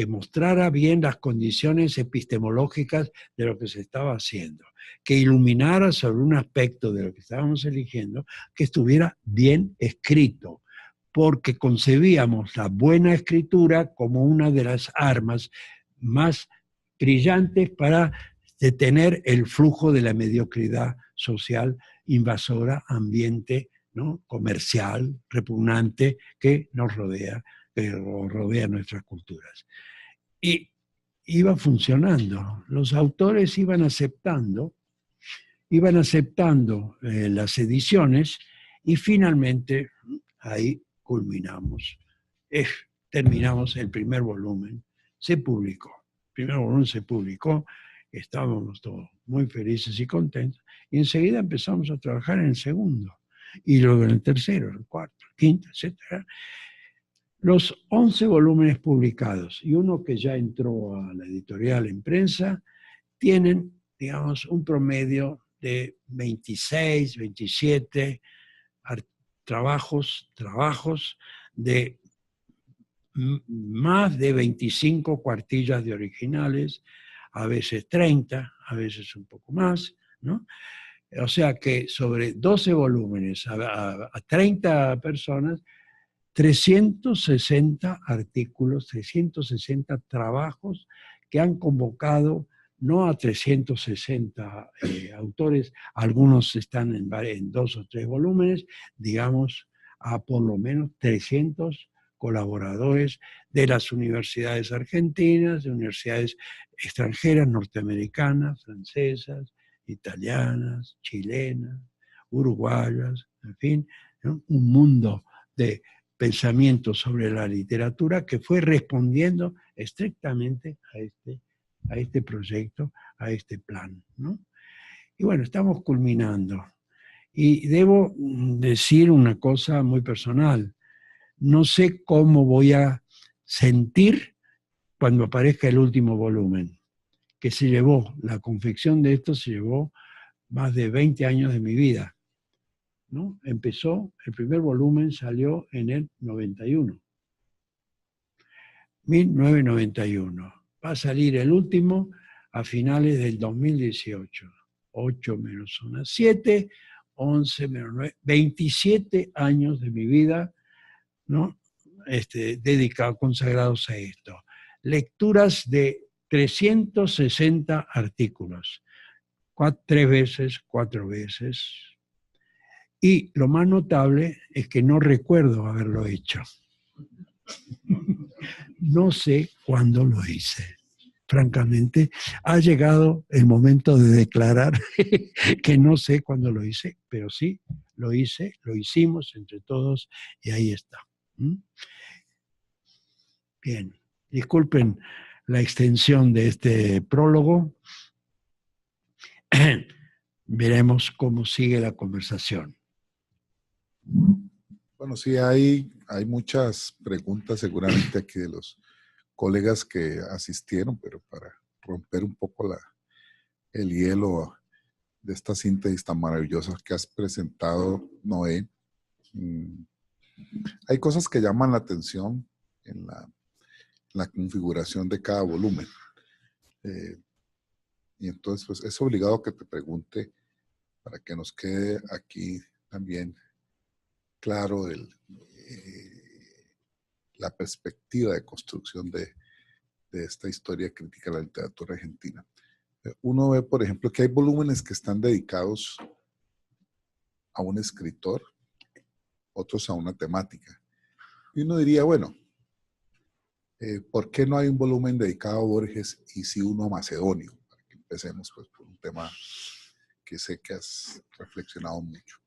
mostrara bien las condiciones epistemológicas de lo que se estaba haciendo, que iluminara sobre un aspecto de lo que estábamos eligiendo, que estuviera bien escrito, porque concebíamos la buena escritura como una de las armas más brillantes para detener el flujo de la mediocridad social invasora, ambiente, ¿no?, comercial, repugnante, que nos rodea, que rodea nuestras culturas. Y iba funcionando. Los autores iban aceptando las ediciones y finalmente ahí culminamos. Terminamos el primer volumen, se publicó. El primer volumen se publicó, estábamos todos muy felices y contentos, y enseguida empezamos a trabajar en el segundo, y luego en el tercero, el cuarto, el quinto, etc. Los 11 volúmenes publicados y uno que ya entró a la editorial en prensa tienen, digamos, un promedio de 26, 27 trabajos de más de 25 cuartillas de originales, a veces 30, a veces un poco más, ¿no? O sea que sobre 12 volúmenes a 30 personas, 360 artículos, 360 trabajos que han convocado no a 360 autores, algunos están en 2 o 3 volúmenes, digamos a por lo menos 300 colaboradores de las universidades argentinas, de universidades extranjeras, norteamericanas, francesas, italianas, chilenas, uruguayas, en fin, ¿no? Un mundo de pensamiento sobre la literatura que fue respondiendo estrictamente a este proyecto, a este plan, ¿no? Y bueno, estamos culminando. Y debo decir una cosa muy personal. No sé cómo voy a sentir cuando aparezca el último volumen, que se llevó, la confección de esto se llevó más de 20 años de mi vida, ¿no? Empezó, el primer volumen salió en el 91. 1991. Va a salir el último a finales del 2018. 8 menos 1, 7, 11 menos 9, 27 años de mi vida, ¿no? Dedicados, consagrados a esto. Lecturas de 360 artículos, 3 veces, 4 veces. Y lo más notable es que no recuerdo haberlo hecho. No sé cuándo lo hice. Francamente, ha llegado el momento de declarar que no sé cuándo lo hice, pero sí, lo hice, lo hicimos entre todos y ahí está. Bien, disculpen la extensión de este prólogo. Veremos cómo sigue la conversación. Bueno, sí, hay muchas preguntas seguramente aquí de los colegas que asistieron, pero para romper un poco el hielo de esta síntesis tan maravillosa que has presentado, Noé, hay cosas que llaman la atención en la configuración de cada volumen. Y entonces, pues, es obligado que te pregunte para que nos quede aquí también claro la perspectiva de construcción de esta historia crítica de la literatura argentina. Uno ve, por ejemplo, que hay volúmenes que están dedicados a un escritor, otros a una temática. Y uno diría, bueno, ¿por qué no hay un volumen dedicado a Borges y sí uno a Macedonio? Para que empecemos pues, por un tema que sé que has reflexionado mucho.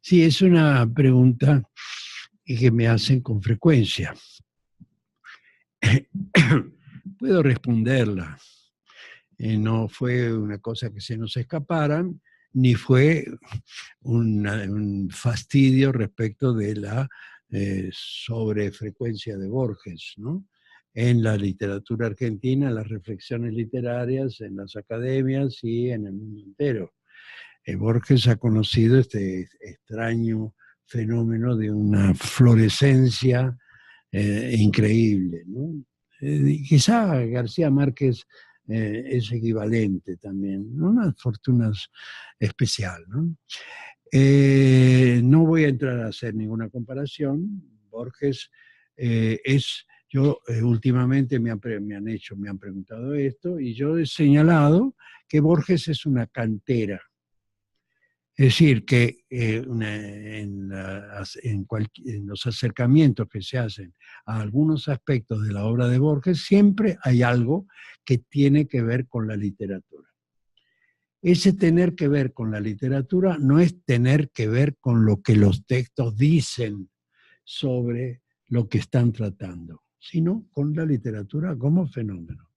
Sí, es una pregunta que me hacen con frecuencia. Puedo responderla. No fue una cosa que se nos escaparan, ni fue un fastidio respecto de la sobrefrecuencia de Borges, ¿no? En la literatura argentina, en las reflexiones literarias, en las academias y en el mundo entero. Borges ha conocido este extraño fenómeno de una florescencia increíble, ¿no? Quizá García Márquez es equivalente también, ¿no? Una fortuna especial, ¿no? No voy a entrar a hacer ninguna comparación. Borges últimamente me han preguntado esto y yo he señalado que Borges es una cantera. Es decir, que en los acercamientos que se hacen a algunos aspectos de la obra de Borges, siempre hay algo que tiene que ver con la literatura. Ese tener que ver con la literatura no es tener que ver con lo que los textos dicen sobre lo que están tratando, sino con la literatura como fenómeno,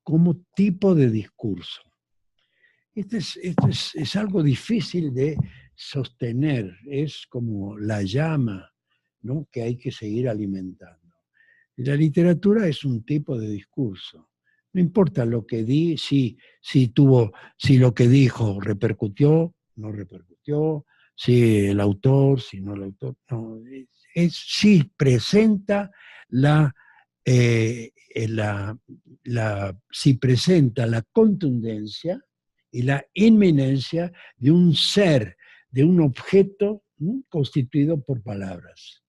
como tipo de discurso. Esto es algo difícil de sostener, es como la llama ¿no?, que hay que seguir alimentando. La literatura es un tipo de discurso. No importa lo que si lo que dijo repercutió, no repercutió, si el autor, si no el autor, no, si presenta eh, la, si presenta la contundencia y la inminencia de un ser, de un objeto, ¿no?, constituido por palabras.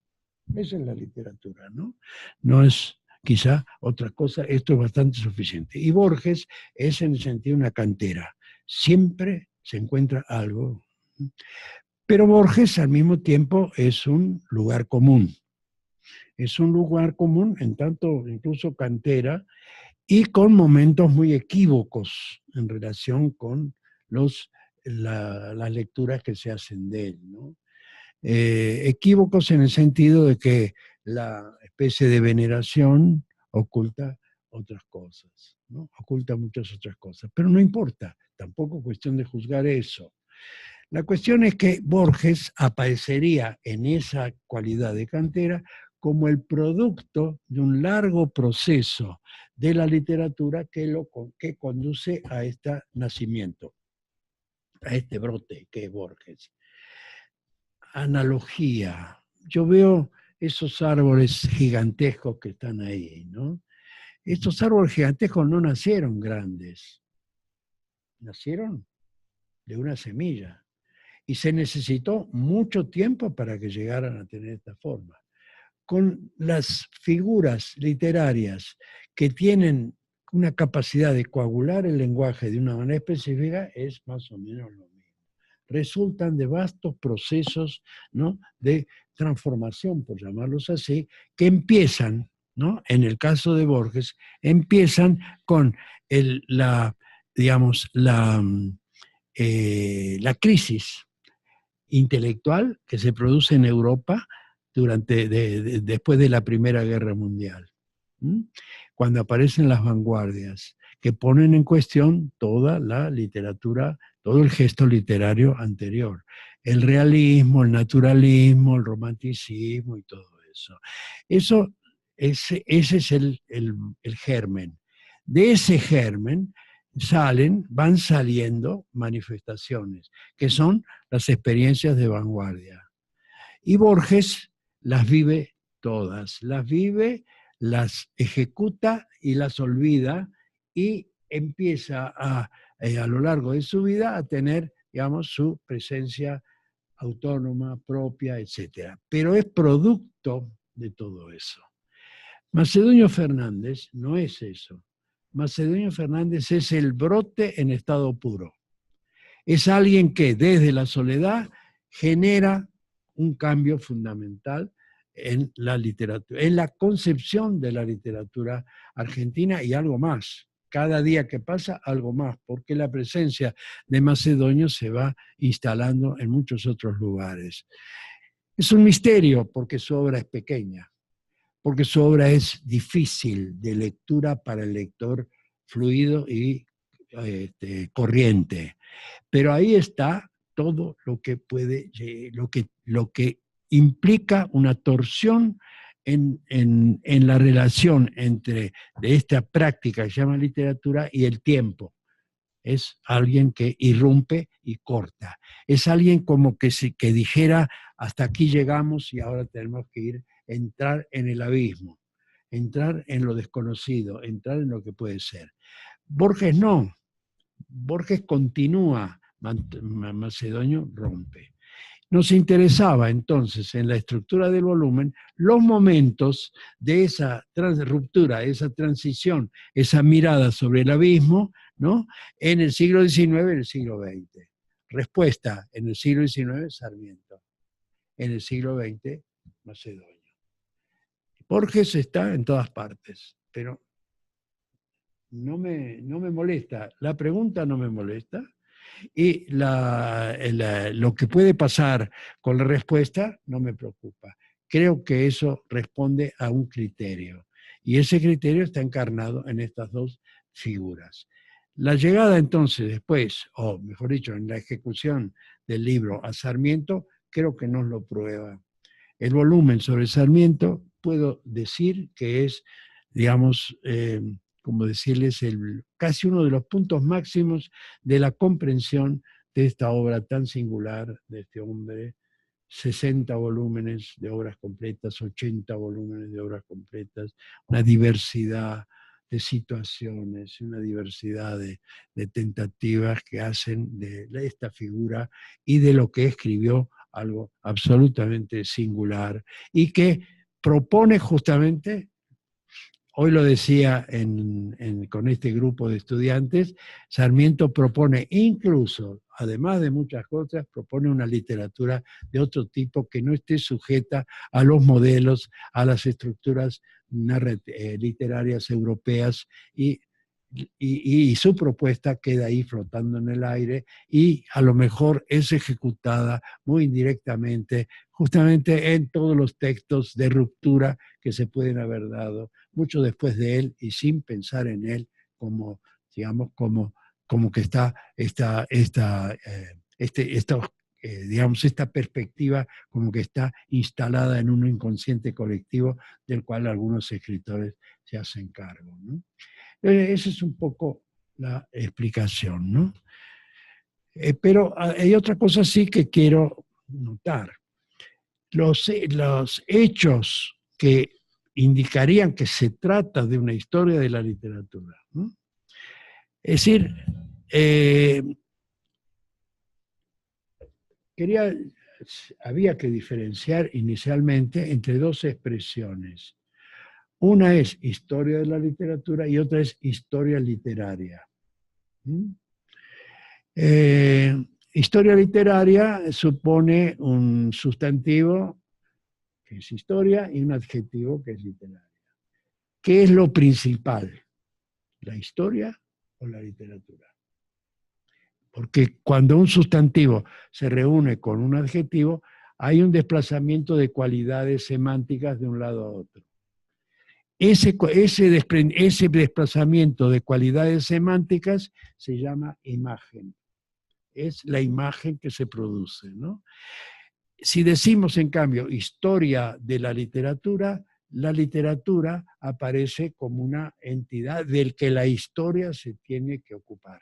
Esa es la literatura, ¿no? No es quizá otra cosa, esto es bastante suficiente. Y Borges es en el sentido una cantera, siempre se encuentra algo. Pero Borges al mismo tiempo es un lugar común. Es un lugar común en tanto incluso cantera y con momentos muy equívocos en relación con las lecturas que se hacen de él, ¿no? Equívocos en el sentido de que la especie de veneración oculta otras cosas, ¿no? Oculta muchas otras cosas, pero no importa, tampoco es cuestión de juzgar eso. La cuestión es que Borges aparecería en esa cualidad de cantera como el producto de un largo proceso de la literatura que conduce a este nacimiento, a este brote que es Borges. Analogía. Yo veo esos árboles gigantescos que están ahí, ¿no? Estos árboles gigantescos no nacieron grandes, nacieron de una semilla. Y se necesitó mucho tiempo para que llegaran a tener esta forma. Con las figuras literarias que tienen una capacidad de coagular el lenguaje de una manera específica, es más o menos lo mismo. Resultan de vastos procesos, ¿no?, de transformación, por llamarlos así, que empiezan, ¿no?, en el caso de Borges, empiezan con digamos, la crisis intelectual que se produce en Europa después de la Primera Guerra Mundial, cuando aparecen las vanguardias que ponen en cuestión toda la literatura, todo el gesto literario anterior, el realismo, el naturalismo, el romanticismo y todo eso. Ese es el germen. De ese germen van saliendo manifestaciones, que son las experiencias de vanguardia. Y Borges las vive todas, las vive, las ejecuta y las olvida, y empieza a lo largo de su vida a tener, digamos, su presencia autónoma, propia, etc. Pero es producto de todo eso. Macedonio Fernández no es eso. Macedonio Fernández es el brote en estado puro. Es alguien que desde la soledad genera un cambio fundamental en la literatura, en la concepción de la literatura argentina, y algo más. Cada día que pasa, algo más, porque la presencia de Macedonio se va instalando en muchos otros lugares. Es un misterio porque su obra es pequeña, porque su obra es difícil de lectura para el lector fluido y corriente. Pero ahí está todo lo que puede, lo que implica una torsión en la relación entre de esta práctica que se llama literatura y el tiempo. Es alguien que irrumpe y corta. Es alguien como que dijera, hasta aquí llegamos y ahora tenemos que entrar en el abismo, entrar en lo desconocido, entrar en lo que puede ser. Borges no. Borges continúa, Macedonio rompe. Nos interesaba entonces en la estructura del volumen los momentos de esa ruptura, esa transición, esa mirada sobre el abismo, ¿no?, en el siglo XIX y en el siglo XX. Respuesta: en el siglo XIX, Sarmiento. En el siglo XX, Macedonio. Borges está en todas partes, pero no me molesta. La pregunta no me molesta. Y lo que puede pasar con la respuesta no me preocupa. Creo que eso responde a un criterio. Y ese criterio está encarnado en estas dos figuras. La llegada entonces después, o mejor dicho, en la ejecución del libro a Sarmiento, creo que nos lo prueba. el volumen sobre Sarmiento, puedo decir que es, digamos, como decirles, casi uno de los puntos máximos de la comprensión de esta obra tan singular de este hombre. 60 volúmenes de obras completas, 80 volúmenes de obras completas, una diversidad de situaciones, una diversidad de tentativas que hacen de esta figura y de lo que escribió algo absolutamente singular y que propone justamente, hoy lo decía con este grupo de estudiantes, Sarmiento propone incluso, además de muchas cosas, propone una literatura de otro tipo que no esté sujeta a los modelos, a las estructuras literarias europeas y su propuesta queda ahí flotando en el aire y a lo mejor es ejecutada muy indirectamente justamente en todos los textos de ruptura que se pueden haber dado mucho después de él y sin pensar en él como, digamos, como que está digamos, esta perspectiva como que está instalada en un inconsciente colectivo del cual algunos escritores se hacen cargo, ¿no? Esa es un poco la explicación, ¿no? Pero hay otra cosa sí que quiero notar. Los hechos que indicarían que se trata de una historia de la literatura, ¿no? Es decir, había que diferenciar inicialmente entre dos expresiones. Una es historia de la literatura y otra es historia literaria. Historia literaria supone un sustantivo que es historia y un adjetivo que es literaria. ¿Qué es lo principal? ¿La historia o la literatura? Porque cuando un sustantivo se reúne con un adjetivo, hay un desplazamiento de cualidades semánticas de un lado a otro. Ese desplazamiento de cualidades semánticas se llama imagen. Es la imagen que se produce, ¿no? Si decimos, en cambio, historia de la literatura aparece como una entidad del que la historia se tiene que ocupar.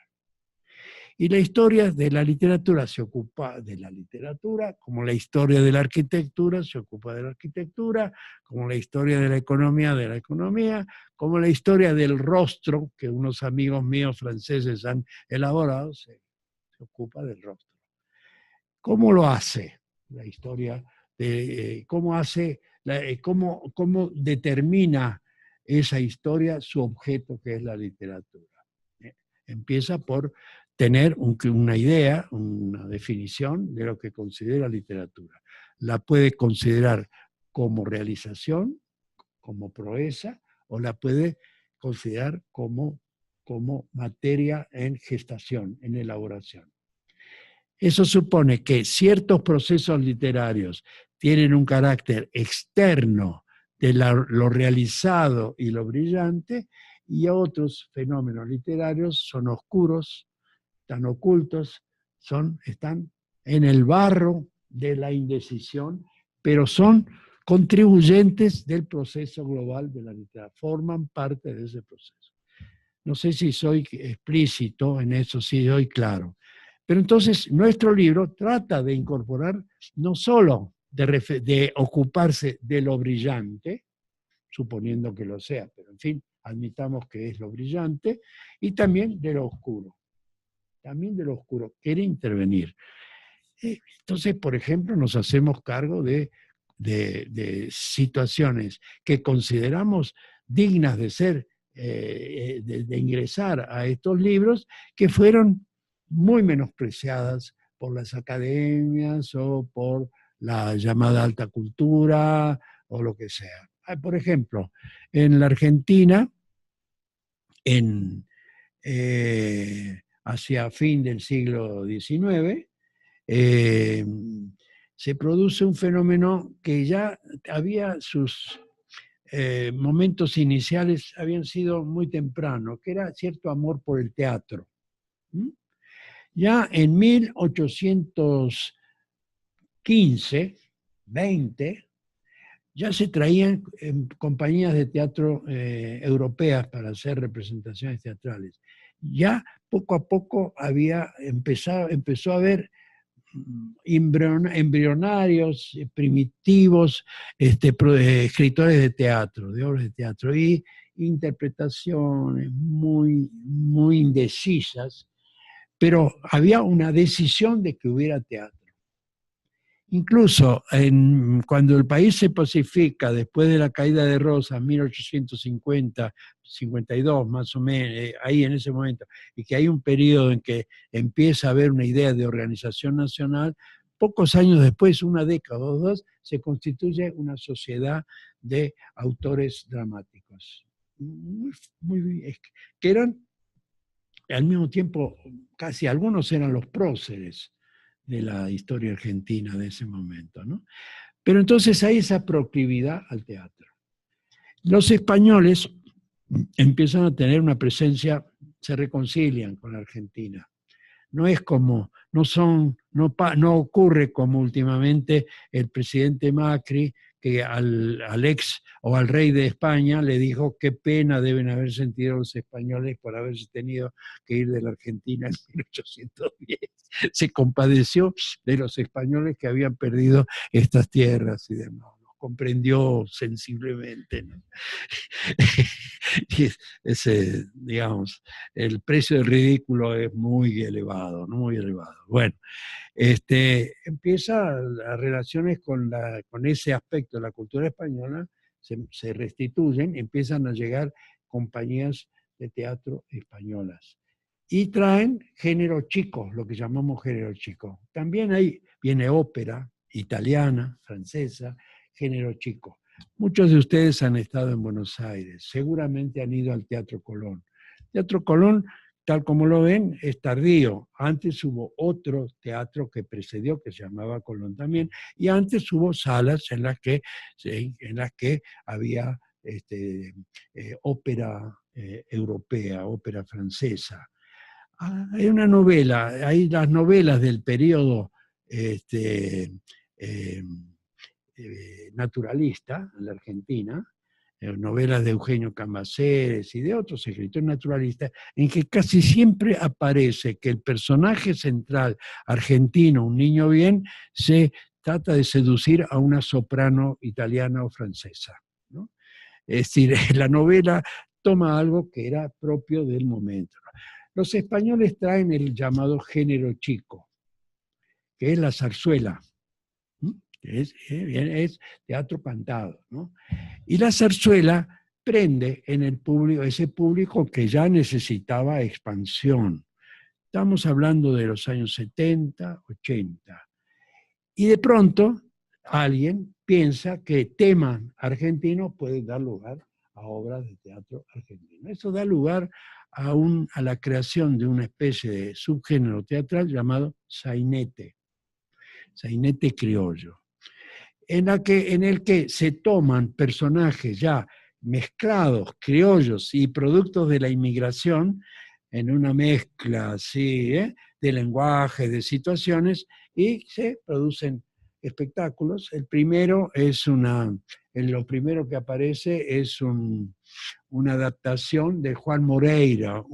Y la historia de la literatura se ocupa de la literatura, como la historia de la arquitectura se ocupa de la arquitectura, como la historia de la economía, como la historia del rostro, que unos amigos míos franceses han elaborado, se ocupa del rostro. ¿Cómo lo hace la historia? ¿Cómo determina esa historia su objeto, que es la literatura? Empieza por tener una idea, una definición de lo que considera literatura. La puede considerar como realización, como proeza, o la puede considerar como materia en gestación, en elaboración. Eso supone que ciertos procesos literarios tienen un carácter externo de lo realizado y lo brillante, y otros fenómenos literarios son oscuros, están ocultos, están en el barro de la indecisión, pero son contribuyentes del proceso global de la literatura, forman parte de ese proceso. No sé si soy explícito en eso, si soy claro. Pero entonces nuestro libro trata de incorporar no solo de ocuparse de lo brillante, suponiendo que lo sea, pero en fin, admitamos que es lo brillante, y también de lo oscuro. También de lo oscuro, quiere intervenir. Entonces, por ejemplo, nos hacemos cargo de situaciones que consideramos dignas de ser, de ingresar a estos libros, que fueron muy menospreciadas por las academias o por la llamada alta cultura o lo que sea. Por ejemplo, en la Argentina, hacia fin del siglo XIX, se produce un fenómeno que ya había sus momentos iniciales, habían sido muy temprano, que era cierto amor por el teatro. Ya en 1815, 20, ya se traían compañías de teatro europeas para hacer representaciones teatrales. Ya poco a poco empezó a haber embrionarios, primitivos, escritores de teatro, de obras de teatro, y interpretaciones muy, muy indecisas, pero había una decisión de que hubiera teatro. Incluso cuando el país se pacifica después de la caída de Rosas, 1850, 52 más o menos, ahí en ese momento, y que hay un periodo en que empieza a haber una idea de organización nacional, pocos años después, una década o dos, se constituye una sociedad de autores dramáticos, que eran al mismo tiempo, casi algunos eran los próceres de la historia argentina de ese momento, ¿no? Pero entonces hay esa proclividad al teatro. Los españoles empiezan a tener una presencia, se reconcilian con la Argentina. No es como, no ocurre como últimamente el presidente Macri, que al ex o al rey de España le dijo qué pena deben haber sentido los españoles por haberse tenido que ir de la Argentina en 1810. Se compadeció de los españoles que habían perdido estas tierras y demás. Los comprendió sensiblemente, ¿no? Y ese, digamos, el precio del ridículo es muy elevado, ¿no? Muy elevado. Bueno, empieza las relaciones con ese aspecto de la cultura española, se restituyen, empiezan a llegar compañías de teatro españolas y traen género chico, lo que llamamos género chico. También viene ópera italiana, francesa, género chico. Muchos de ustedes han estado en Buenos Aires, seguramente han ido al Teatro Colón. Teatro Colón, tal como lo ven, es tardío. Antes hubo otro teatro que precedió, que se llamaba Colón también, y antes hubo salas en las que había ópera europea, ópera francesa. Hay una novela, hay las novelas del periodo naturalista en la Argentina, novelas de Eugenio Cambaceres y de otros escritores naturalistas, en que casi siempre aparece que el personaje central argentino, un niño bien, se trata de seducir a una soprano italiana o francesa, ¿no? Es decir, la novela toma algo que era propio del momento. Los españoles traen el llamado género chico, que es la zarzuela, que es teatro cantado, ¿no? Y la zarzuela prende en el público, ese público que ya necesitaba expansión. Estamos hablando de los años 70, 80. Y de pronto alguien piensa que tema argentino puede dar lugar a obras de teatro argentino. Eso da lugar a la creación de una especie de subgénero teatral llamado sainete criollo, en el que se toman personajes ya mezclados, criollos y productos de la inmigración, en una mezcla así, de lenguaje, de situaciones, y se producen espectáculos. Lo primero que aparece es una adaptación de Juan Moreira,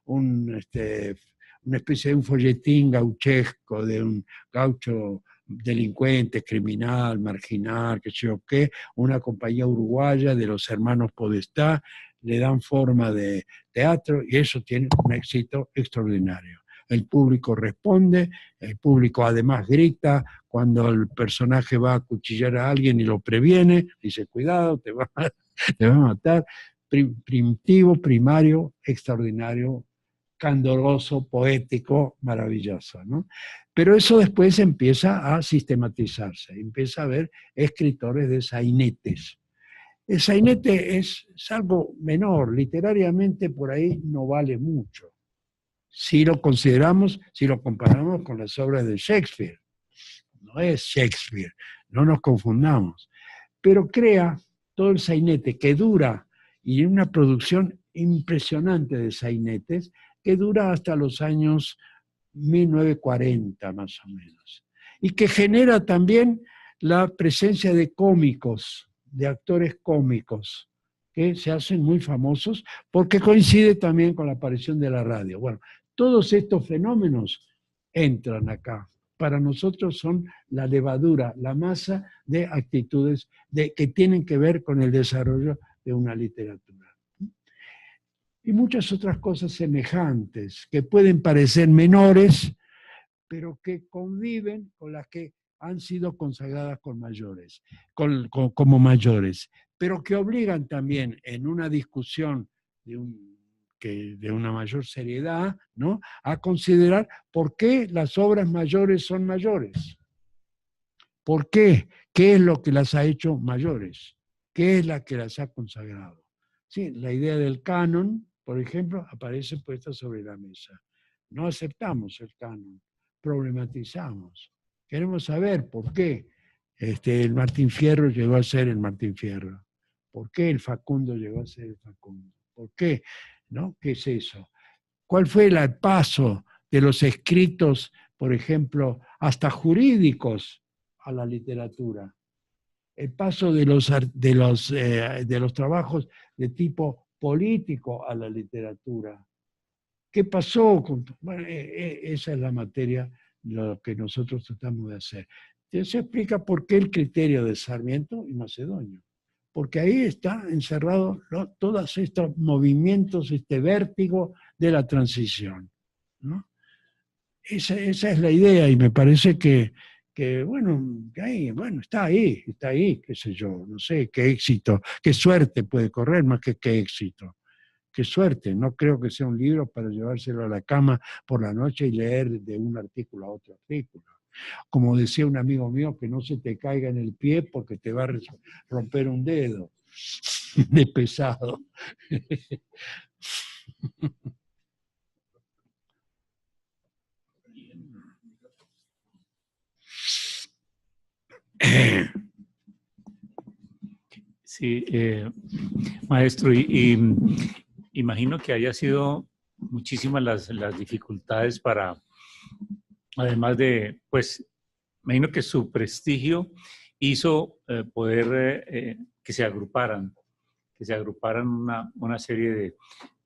una especie de un folletín gauchesco de un gaucho delincuente, criminal, marginal, que sé yo qué, una compañía uruguaya de los hermanos Podestá, le dan forma de teatro y eso tiene un éxito extraordinario. El público responde, el público además grita cuando el personaje va a acuchillar a alguien y lo previene, dice, cuidado, te va a matar. Primitivo, primario, extraordinario, candoroso, poético, maravilloso, ¿no? Pero eso después empieza a sistematizarse, empieza a haber escritores de sainetes. El sainete es algo menor, literariamente por ahí no vale mucho. Si lo comparamos con las obras de Shakespeare. No es Shakespeare, no nos confundamos. Pero crea todo el sainete que dura, y una producción impresionante de sainetes, que dura hasta los años 1940 más o menos, y que genera también la presencia de cómicos de actores cómicos que se hacen muy famosos porque coincide también con la aparición de la radio. Bueno, todos estos fenómenos entran acá. Para nosotros son la levadura, la masa de actitudes que tienen que ver con el desarrollo de una literatura. Y muchas otras cosas semejantes que pueden parecer menores, pero que conviven con las que han sido consagradas como mayores, pero que obligan también en una discusión de una mayor seriedad, ¿no?, a considerar por qué las obras mayores son mayores. ¿Por qué? ¿Qué es lo que las ha hecho mayores? ¿Qué es la que las ha consagrado? Sí, la idea del canon, por ejemplo, aparece puesta sobre la mesa. No aceptamos el canon, problematizamos. Queremos saber por qué el Martín Fierro llegó a ser el Martín Fierro. ¿Por qué el Facundo llegó a ser el Facundo? ¿Por qué? ¿No? ¿Qué es eso? ¿Cuál fue el paso de los escritos, por ejemplo, hasta jurídicos a la literatura? El paso de los trabajos de tipo político a la literatura. ¿Qué pasó? Bueno, esa es la materia, lo que nosotros tratamos de hacer. Se explica por qué el criterio de Sarmiento y Macedonio. Porque ahí está encerrado, ¿no?, todos estos movimientos, este vértigo de la transición, ¿no? Esa es la idea y me parece que está ahí, qué sé yo, no sé, qué éxito, qué suerte puede correr más que qué éxito. Qué suerte, no creo que sea un libro para llevárselo a la cama por la noche y leer de un artículo a otro artículo. Como decía un amigo mío, que no se te caiga en el pie porque te va a romper un dedo de pesado. Sí, maestro, imagino que haya sido muchísimas las dificultades para, además de, pues, imagino que su prestigio hizo poder que se agruparan una serie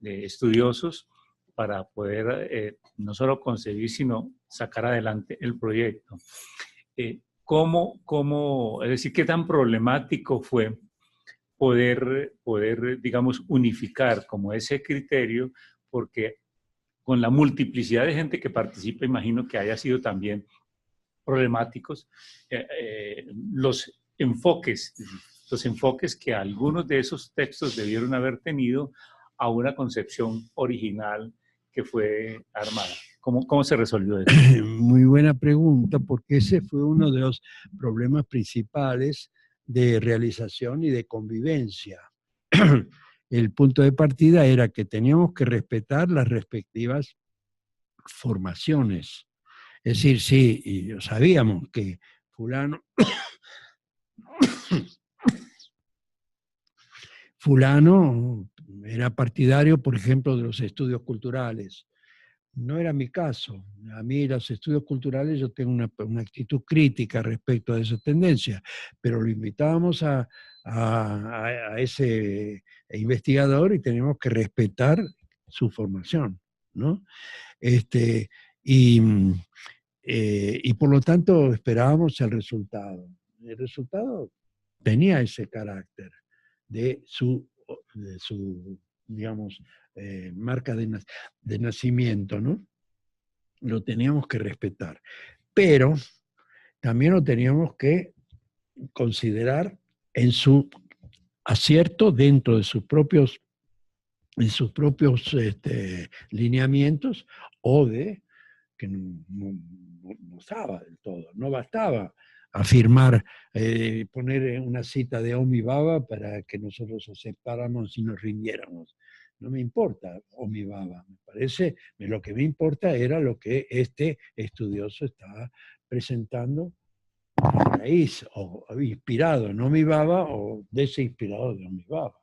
de estudiosos para poder no solo concebir, sino sacar adelante el proyecto. Es decir, qué tan problemático fue poder, digamos, unificar como ese criterio, porque con la multiplicidad de gente que participa, imagino que haya sido también problemáticos los enfoques que algunos de esos textos debieron haber tenido a una concepción original que fue armada. ¿Cómo se resolvió eso? Muy buena pregunta, porque ese fue uno de los problemas principales de realización y de convivencia. El punto de partida era que teníamos que respetar las respectivas formaciones. Es decir, sí, y sabíamos que fulano era partidario, por ejemplo, de los estudios culturales. No era mi caso. A mí los estudios culturales, yo tengo una actitud crítica respecto a esa tendencia, pero lo invitábamos a ese investigador y teníamos que respetar su formación, ¿no? Y por lo tanto esperábamos el resultado. El resultado tenía ese carácter de su digamos, marca de nacimiento, ¿no? Lo teníamos que respetar. Pero también lo teníamos que considerar en su acierto dentro de sus propios lineamientos o de que no estaba del todo. No bastaba afirmar, poner una cita de Homi Bhabha para que nosotros aceptáramos y nos rindiéramos. No me importa Homi Bhabha, me parece, lo que me importa era lo que este estudioso estaba presentando a raíz, o inspirado en Homi Bhabha o desinspirado de Homi Bhabha.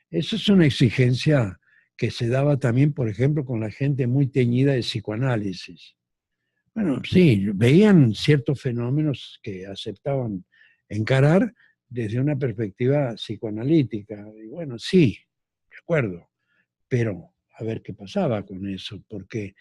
Eso es una exigencia que se daba también, por ejemplo, con la gente muy teñida de psicoanálisis. Bueno, sí, veían ciertos fenómenos que aceptaban encarar, desde una perspectiva psicoanalítica. Y bueno, sí, de acuerdo, pero a ver qué pasaba con eso, porque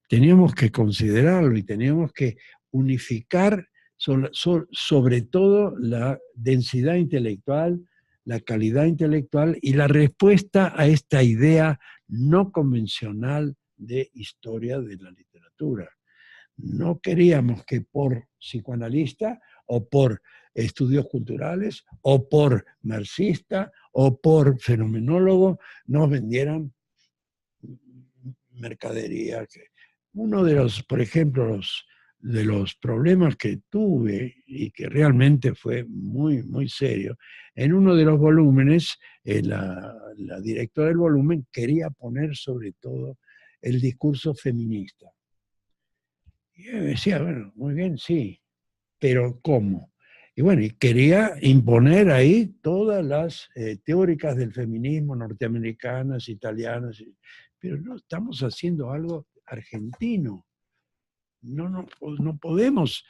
teníamos que considerarlo y teníamos que unificar sobre todo la densidad intelectual, la calidad intelectual y la respuesta a esta idea no convencional de historia de la literatura. No queríamos que por psicoanalista o por estudios culturales o por marxista o por fenomenólogo nos vendieran mercadería. Uno de los, por ejemplo, de los problemas que tuve y que realmente fue muy, muy serio, en uno de los volúmenes, la directora del volumen quería poner sobre todo el discurso feminista. Y yo decía, bueno, muy bien, sí, pero ¿cómo? Y bueno, y quería imponer ahí todas las teóricas del feminismo norteamericanas, italianas, pero no, estamos haciendo algo argentino. No podemos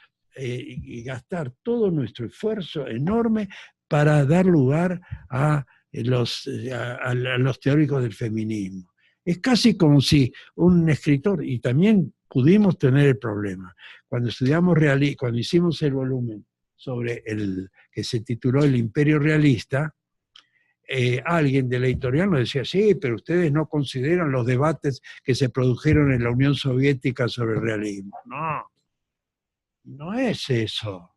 gastar todo nuestro esfuerzo enorme para dar lugar a los teóricos del feminismo. Es casi como si un escritor, y también pudimos tener el problema, cuando estudiamos cuando hicimos el volumen sobre el que se tituló El Imperio Realista, alguien de la editorial nos decía, sí, pero ustedes no consideran los debates que se produjeron en la Unión Soviética sobre el realismo. No, no es eso.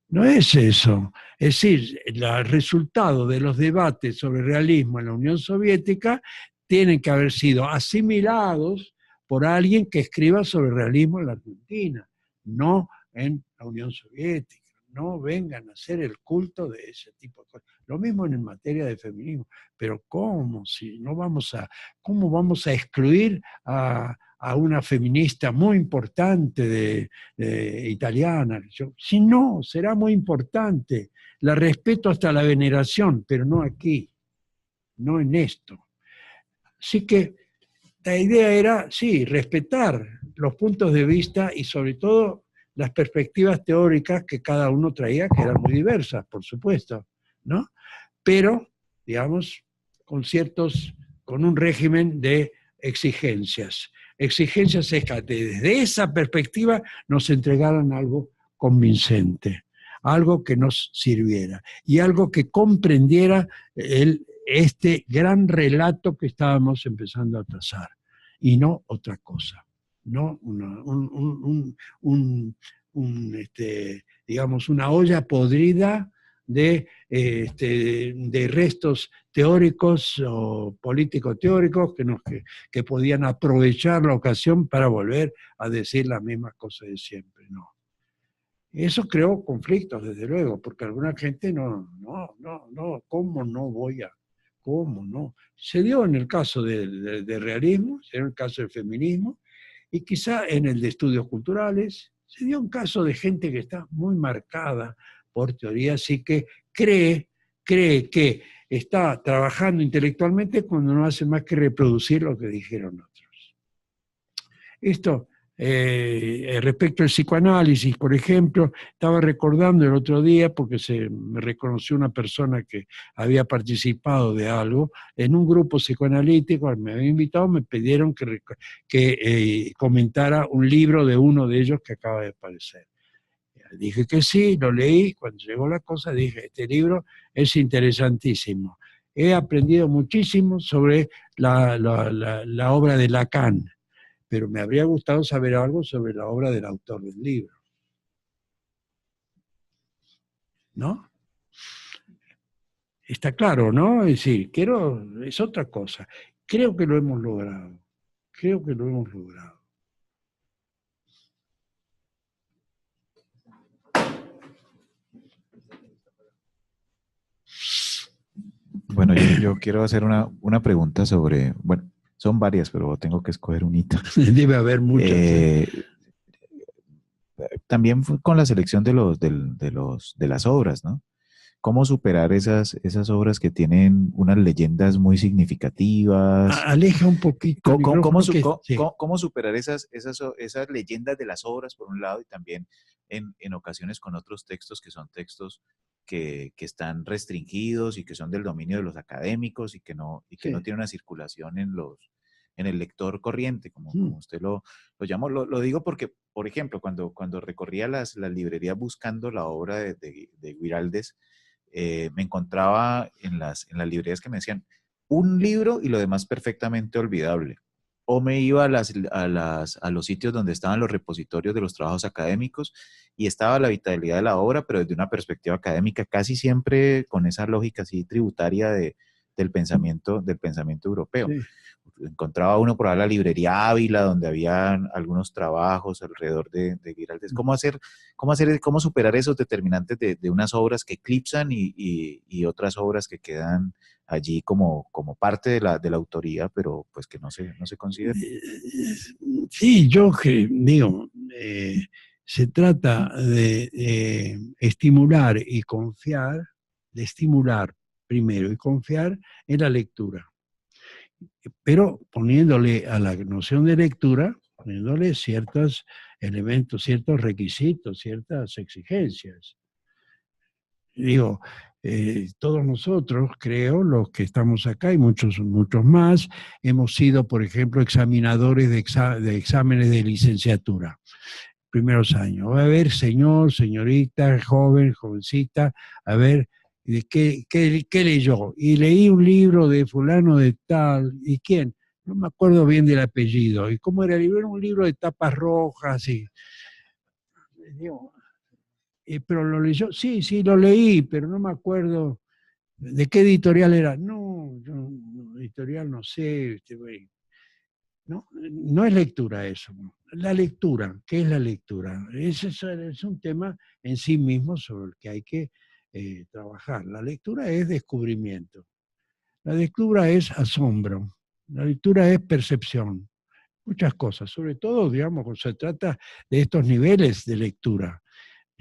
No es eso. Es decir, el resultado de los debates sobre el realismo en la Unión Soviética tienen que haber sido asimilados por alguien que escriba sobre el realismo en la Argentina, no en la Unión Soviética. No vengan a hacer el culto de ese tipo de cosas. Lo mismo en materia de feminismo. Pero ¿cómo? Si no ¿cómo vamos a excluir a una feminista muy importante italiana? Si no, será muy importante. La respeto hasta la veneración, pero no aquí, no en esto. Así que la idea era, sí, respetar los puntos de vista y sobre todo las perspectivas teóricas que cada uno traía, que eran muy diversas, por supuesto, ¿no? Pero, digamos, con un régimen de exigencias. Exigencias es que desde esa perspectiva nos entregaran algo convincente, algo que nos sirviera y algo que comprendiera este gran relato que estábamos empezando a trazar, y no otra cosa, no digamos, una olla podrida de restos teóricos o político-teóricos que podían aprovechar la ocasión para volver a decir las mismas cosas de siempre. No. Eso creó conflictos, desde luego, porque alguna gente ¿cómo no voy a? ¿Cómo no? Se dio en el caso del realismo, se dio en el caso del feminismo, y quizá en el de estudios culturales, se dio un caso de gente que está muy marcada por teorías y que cree que está trabajando intelectualmente cuando no hace más que reproducir lo que dijeron otros. Esto, respecto al psicoanálisis, por ejemplo, estaba recordando el otro día, porque me reconoció una persona que había participado de algo, en un grupo psicoanalítico, me había invitado, me pidieron que comentara un libro de uno de ellos que acaba de aparecer. Dije que sí, lo leí, cuando llegó la cosa dije, este libro es interesantísimo. He aprendido muchísimo sobre la obra de Lacan, pero me habría gustado saber algo sobre la obra del autor del libro. ¿No? Está claro, ¿no? Es decir, es otra cosa. Creo que lo hemos logrado. Creo que lo hemos logrado. Bueno, yo quiero hacer una pregunta sobre, bueno, son varias, pero tengo que escoger un hito. Debe haber muchas. También con la selección de las obras, ¿no? ¿Cómo superar esas obras que tienen unas leyendas muy significativas? Aleja un poquito. ¿Cómo superar esas leyendas de las obras, por un lado, y también en ocasiones con otros textos que son textos que están restringidos y que son del dominio de los académicos y que no tienen una circulación en el lector corriente, como usted lo llamó. Lo digo porque, por ejemplo, cuando recorría las librerías buscando la obra de Guiraldes, me encontraba en las librerías que me decían un libro y lo demás perfectamente olvidable. O me iba a los sitios donde estaban los repositorios de los trabajos académicos y estaba la vitalidad de la obra, pero desde una perspectiva académica, casi siempre con esa lógica así tributaria del pensamiento europeo. Sí. Encontraba uno por ahí la librería Ávila, donde había algunos trabajos alrededor de Guiraldes. ¿Cómo superar esos determinantes de unas obras que eclipsan y otras obras que quedan allí como parte de la autoría, pero pues que no se consideran? Sí, yo digo, se trata de estimular y confiar, de estimular primero y confiar en la lectura, pero poniéndole a la noción de lectura, poniéndole ciertos elementos, ciertos requisitos, ciertas exigencias. Digo, todos nosotros, creo, los que estamos acá y muchos más, hemos sido, por ejemplo, examinadores de exámenes de licenciatura, primeros años. A ver, señor, señorita, joven, jovencita, a ver, ¿qué leyó? Y leí un libro de fulano de tal, ¿y quién? No me acuerdo bien del apellido. ¿Y cómo era el libro? Era un libro de tapas rojas y... Digo, pero lo leyó, sí, lo leí, pero no me acuerdo de qué editorial era. No, yo editorial no sé, no es lectura eso. La lectura, ¿qué es la lectura? Es un tema en sí mismo sobre el que hay que trabajar. La lectura es descubrimiento. La lectura es asombro. La lectura es percepción. Muchas cosas, sobre todo, digamos, cuando se trata de estos niveles de lectura.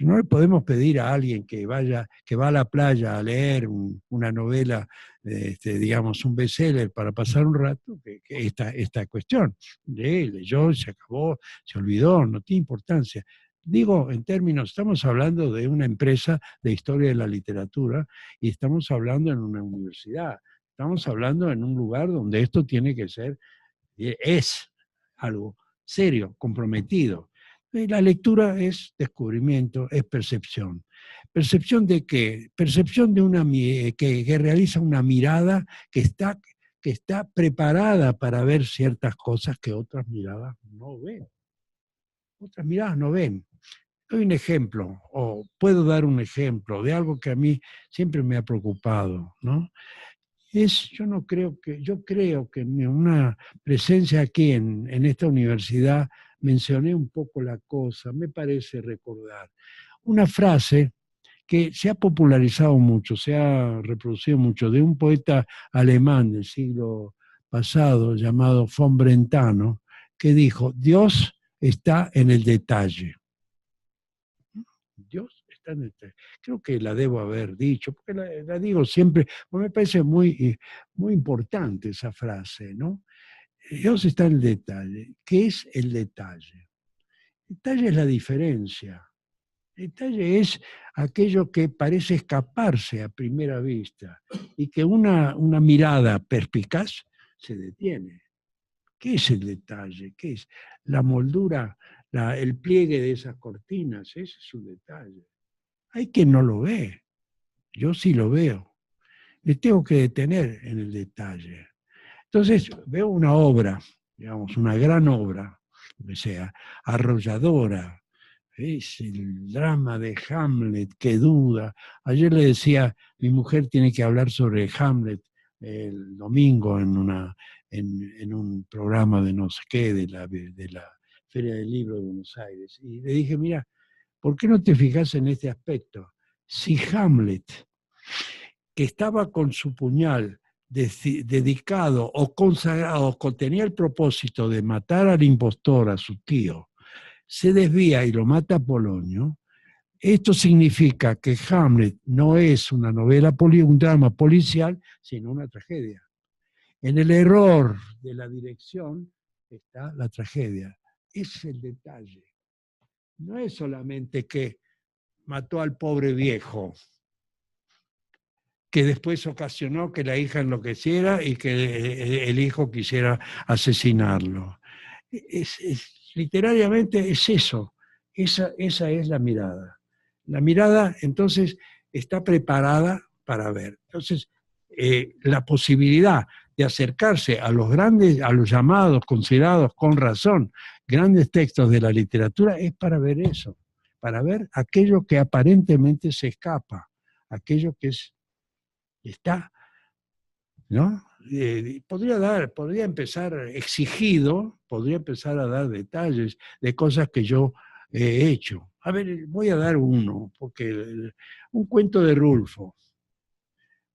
No le podemos pedir a alguien que va a la playa a leer una novela, digamos, un bestseller para pasar un rato, que esta cuestión. Leyó, se acabó, se olvidó, no tiene importancia. Digo, en términos, estamos hablando de una empresa de historia de la literatura y estamos hablando en una universidad. Estamos hablando en un lugar donde esto tiene que ser, es algo serio, comprometido. La lectura es descubrimiento, es percepción. ¿Percepción de qué? Percepción de que realiza una mirada que está preparada para ver ciertas cosas que otras miradas no ven. Otras miradas no ven. Doy un ejemplo, o puedo dar un ejemplo de algo que a mí siempre me ha preocupado, ¿no? Yo creo que en una presencia aquí en esta universidad mencioné un poco la cosa, me parece recordar. Una frase que se ha popularizado mucho, se ha reproducido mucho, de un poeta alemán del siglo pasado llamado von Brentano, que dijo, Dios está en el detalle. Dios está en el detalle. Creo que la debo haber dicho, porque la digo siempre, porque me parece muy, muy importante esa frase, ¿no? Dios está en el detalle. ¿Qué es el detalle? El detalle es la diferencia. El detalle es aquello que parece escaparse a primera vista y que una mirada perspicaz se detiene. ¿Qué es el detalle? ¿Qué es la moldura, el pliegue de esas cortinas? Ese es un detalle. Hay quien no lo ve. Yo sí lo veo. Me tengo que detener en el detalle. Entonces veo una obra, digamos, una gran obra, lo que sea, arrolladora. Es el drama de Hamlet, qué duda. Ayer le decía, mi mujer tiene que hablar sobre Hamlet el domingo en un programa de no sé qué, de la Feria del Libro de Buenos Aires. Y le dije, mira, ¿por qué no te fijas en este aspecto? Si Hamlet, que estaba con su puñal dedicado o consagrado, o tenía el propósito de matar al impostor, a su tío, se desvía y lo mata a Polonio, esto significa que Hamlet no es una novela, un drama policial, sino una tragedia. En el error de la dirección está la tragedia. Es el detalle. No es solamente que mató al pobre viejo. que después ocasionó que la hija enloqueciera y que el hijo quisiera asesinarlo. Literariamente es eso, esa es la mirada. La mirada, entonces, está preparada para ver. Entonces, la posibilidad de acercarse a los grandes, a los llamados, considerados con razón, grandes textos de la literatura, es para ver eso, para ver aquello que aparentemente se escapa, aquello que está, ¿no? Podría empezar exigido, podría empezar a dar detalles de cosas que yo he hecho. A ver, voy a dar uno, porque un cuento de Rulfo.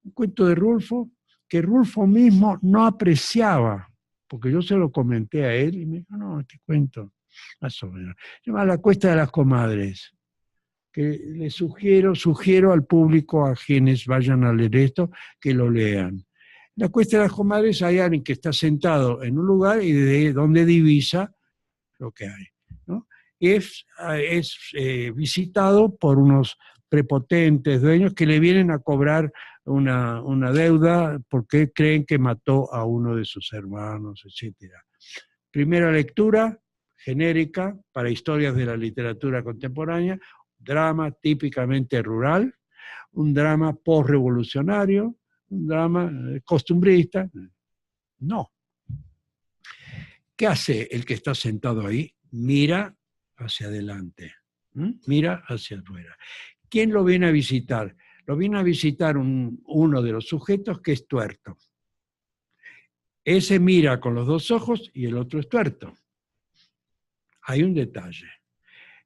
Un cuento de Rulfo que Rulfo mismo no apreciaba, porque yo se lo comenté a él y me dijo, no, este cuento, más o menos. Se llama La Cuesta de las Comadres, que le sugiero al público, a quienes vayan a leer esto, que lo lean. En La Cuesta de las Comadres hay alguien que está sentado en un lugar y de donde divisa lo que hay, ¿no? Y es visitado por unos prepotentes dueños que le vienen a cobrar una deuda porque creen que mató a uno de sus hermanos, etc. Primera lectura, genérica, para historias de la literatura contemporánea, drama típicamente rural, un drama postrevolucionario, un drama costumbrista. No. ¿Qué hace el que está sentado ahí? Mira hacia adelante, mira hacia afuera. ¿Quién lo viene a visitar? Lo viene a visitar uno de los sujetos que es tuerto. Ese mira con los dos ojos y el otro es tuerto. Hay un detalle.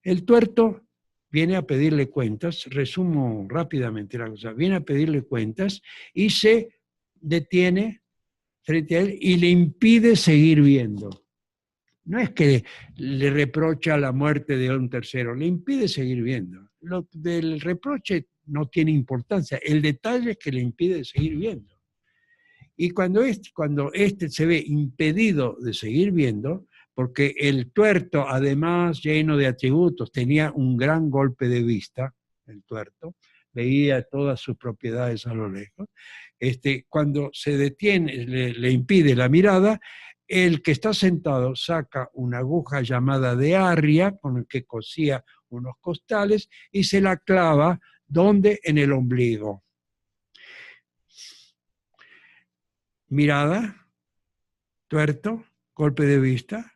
El tuerto viene a pedirle cuentas, resumo rápidamente la cosa, viene a pedirle cuentas y se detiene frente a él y le impide seguir viendo. No es que le reprocha la muerte de un tercero, le impide seguir viendo. Lo del reproche no tiene importancia, el detalle es que le impide seguir viendo. Y cuando este se ve impedido de seguir viendo, porque el tuerto, además lleno de atributos, tenía un gran golpe de vista, el tuerto, veía todas sus propiedades a lo lejos, cuando se detiene, le impide la mirada, el que está sentado saca una aguja llamada de arria, con el que cosía unos costales, y se la clava, ¿dónde? En el ombligo. Mirada, tuerto, golpe de vista,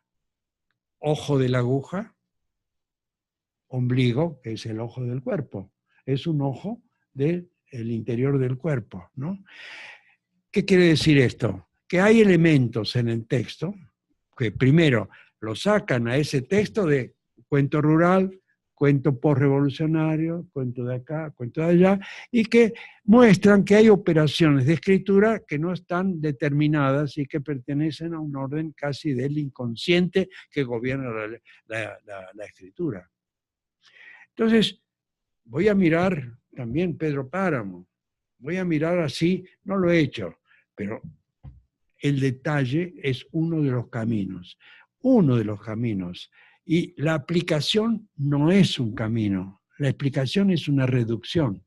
ojo de la aguja, ombligo, que es el ojo del cuerpo. Es un ojo del interior del cuerpo, ¿no? ¿Qué quiere decir esto? Que hay elementos en el texto que primero lo sacan a ese texto de cuento rural, cuento postrevolucionario, cuento de acá, cuento de allá, y que muestran que hay operaciones de escritura que no están determinadas y que pertenecen a un orden casi del inconsciente que gobierna la escritura. Entonces, voy a mirar también Pedro Páramo, voy a mirar así, no lo he hecho, pero el detalle es uno de los caminos, y la aplicación no es un camino, la explicación es una reducción.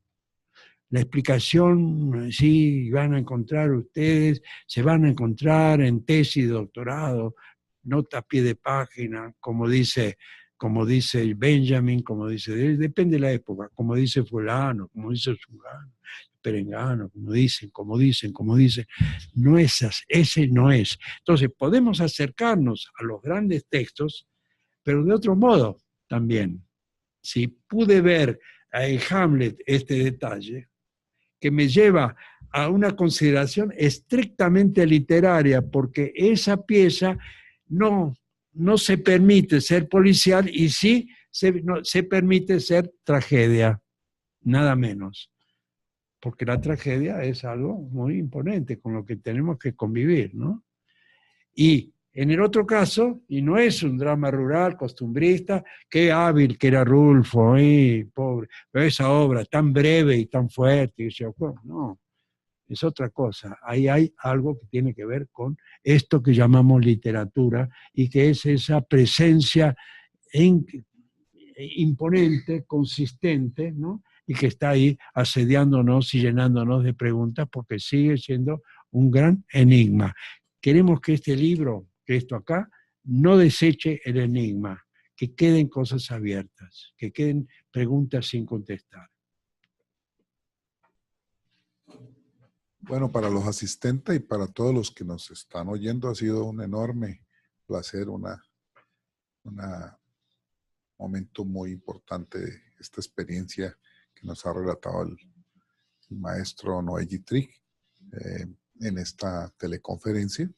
La explicación, sí, van a encontrar ustedes, se van a encontrar en tesis de doctorado, nota a pie de página, como dice Benjamin, como dice, depende de la época, como dice fulano, como dice fulano, perengano, como dicen, no es así, ese no es. Entonces podemos acercarnos a los grandes textos, pero de otro modo también. Si pude ver en Hamlet este detalle, que me lleva a una consideración estrictamente literaria, porque esa pieza no se permite ser policial y sí se permite ser tragedia, nada menos. Porque la tragedia es algo muy imponente con lo que tenemos que convivir, ¿no? Y en el otro caso, y no es un drama rural, costumbrista, qué hábil que era Rulfo, pobre, pero esa obra tan breve y tan fuerte, no, es otra cosa. Ahí hay algo que tiene que ver con esto que llamamos literatura y que es esa presencia imponente, consistente, ¿no?, y que está ahí asediándonos y llenándonos de preguntas porque sigue siendo un gran enigma. Queremos que este libro, que esto acá, no deseche el enigma, que queden cosas abiertas, que queden preguntas sin contestar. Bueno, para los asistentes y para todos los que nos están oyendo ha sido un enorme placer, un momento muy importante de esta experiencia que nos ha relatado el maestro Noé Yitrick en esta teleconferencia.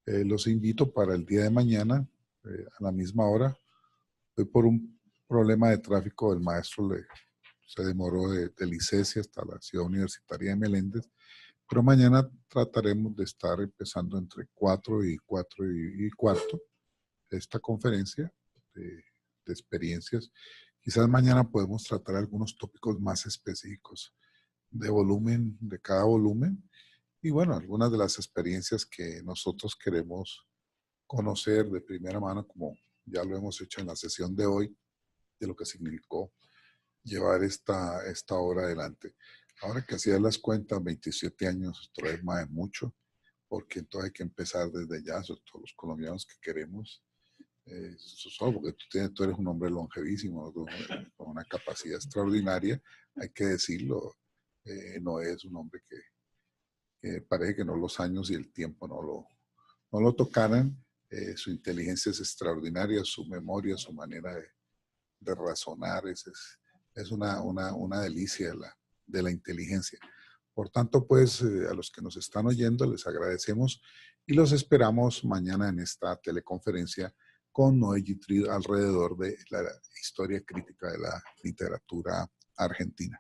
Los invito para el día de mañana a la misma hora. Hoy por un problema de tráfico el maestro se demoró de Licesi hasta la Ciudad Universitaria de Meléndez, pero mañana trataremos de estar empezando entre 4 y 4 y cuarto esta conferencia de experiencias. Quizás mañana podemos tratar algunos tópicos más específicos de volumen, de cada volumen, y bueno, algunas de las experiencias que nosotros queremos conocer de primera mano, como ya lo hemos hecho en la sesión de hoy, de lo que significó llevar esta obra adelante. Ahora que hacía las cuentas, 27 años, esto es más de mucho, porque entonces hay que empezar desde ya, sobre todo los colombianos que queremos, solo porque tú eres un hombre longevísimo, con una capacidad extraordinaria, hay que decirlo, no es un hombre que parece que no los años y el tiempo no lo tocaran. Su inteligencia es extraordinaria, su memoria, su manera de razonar, es una delicia de la inteligencia. Por tanto, pues, a los que nos están oyendo les agradecemos y los esperamos mañana en esta teleconferencia con Noé Yitrick alrededor de la historia crítica de la literatura argentina.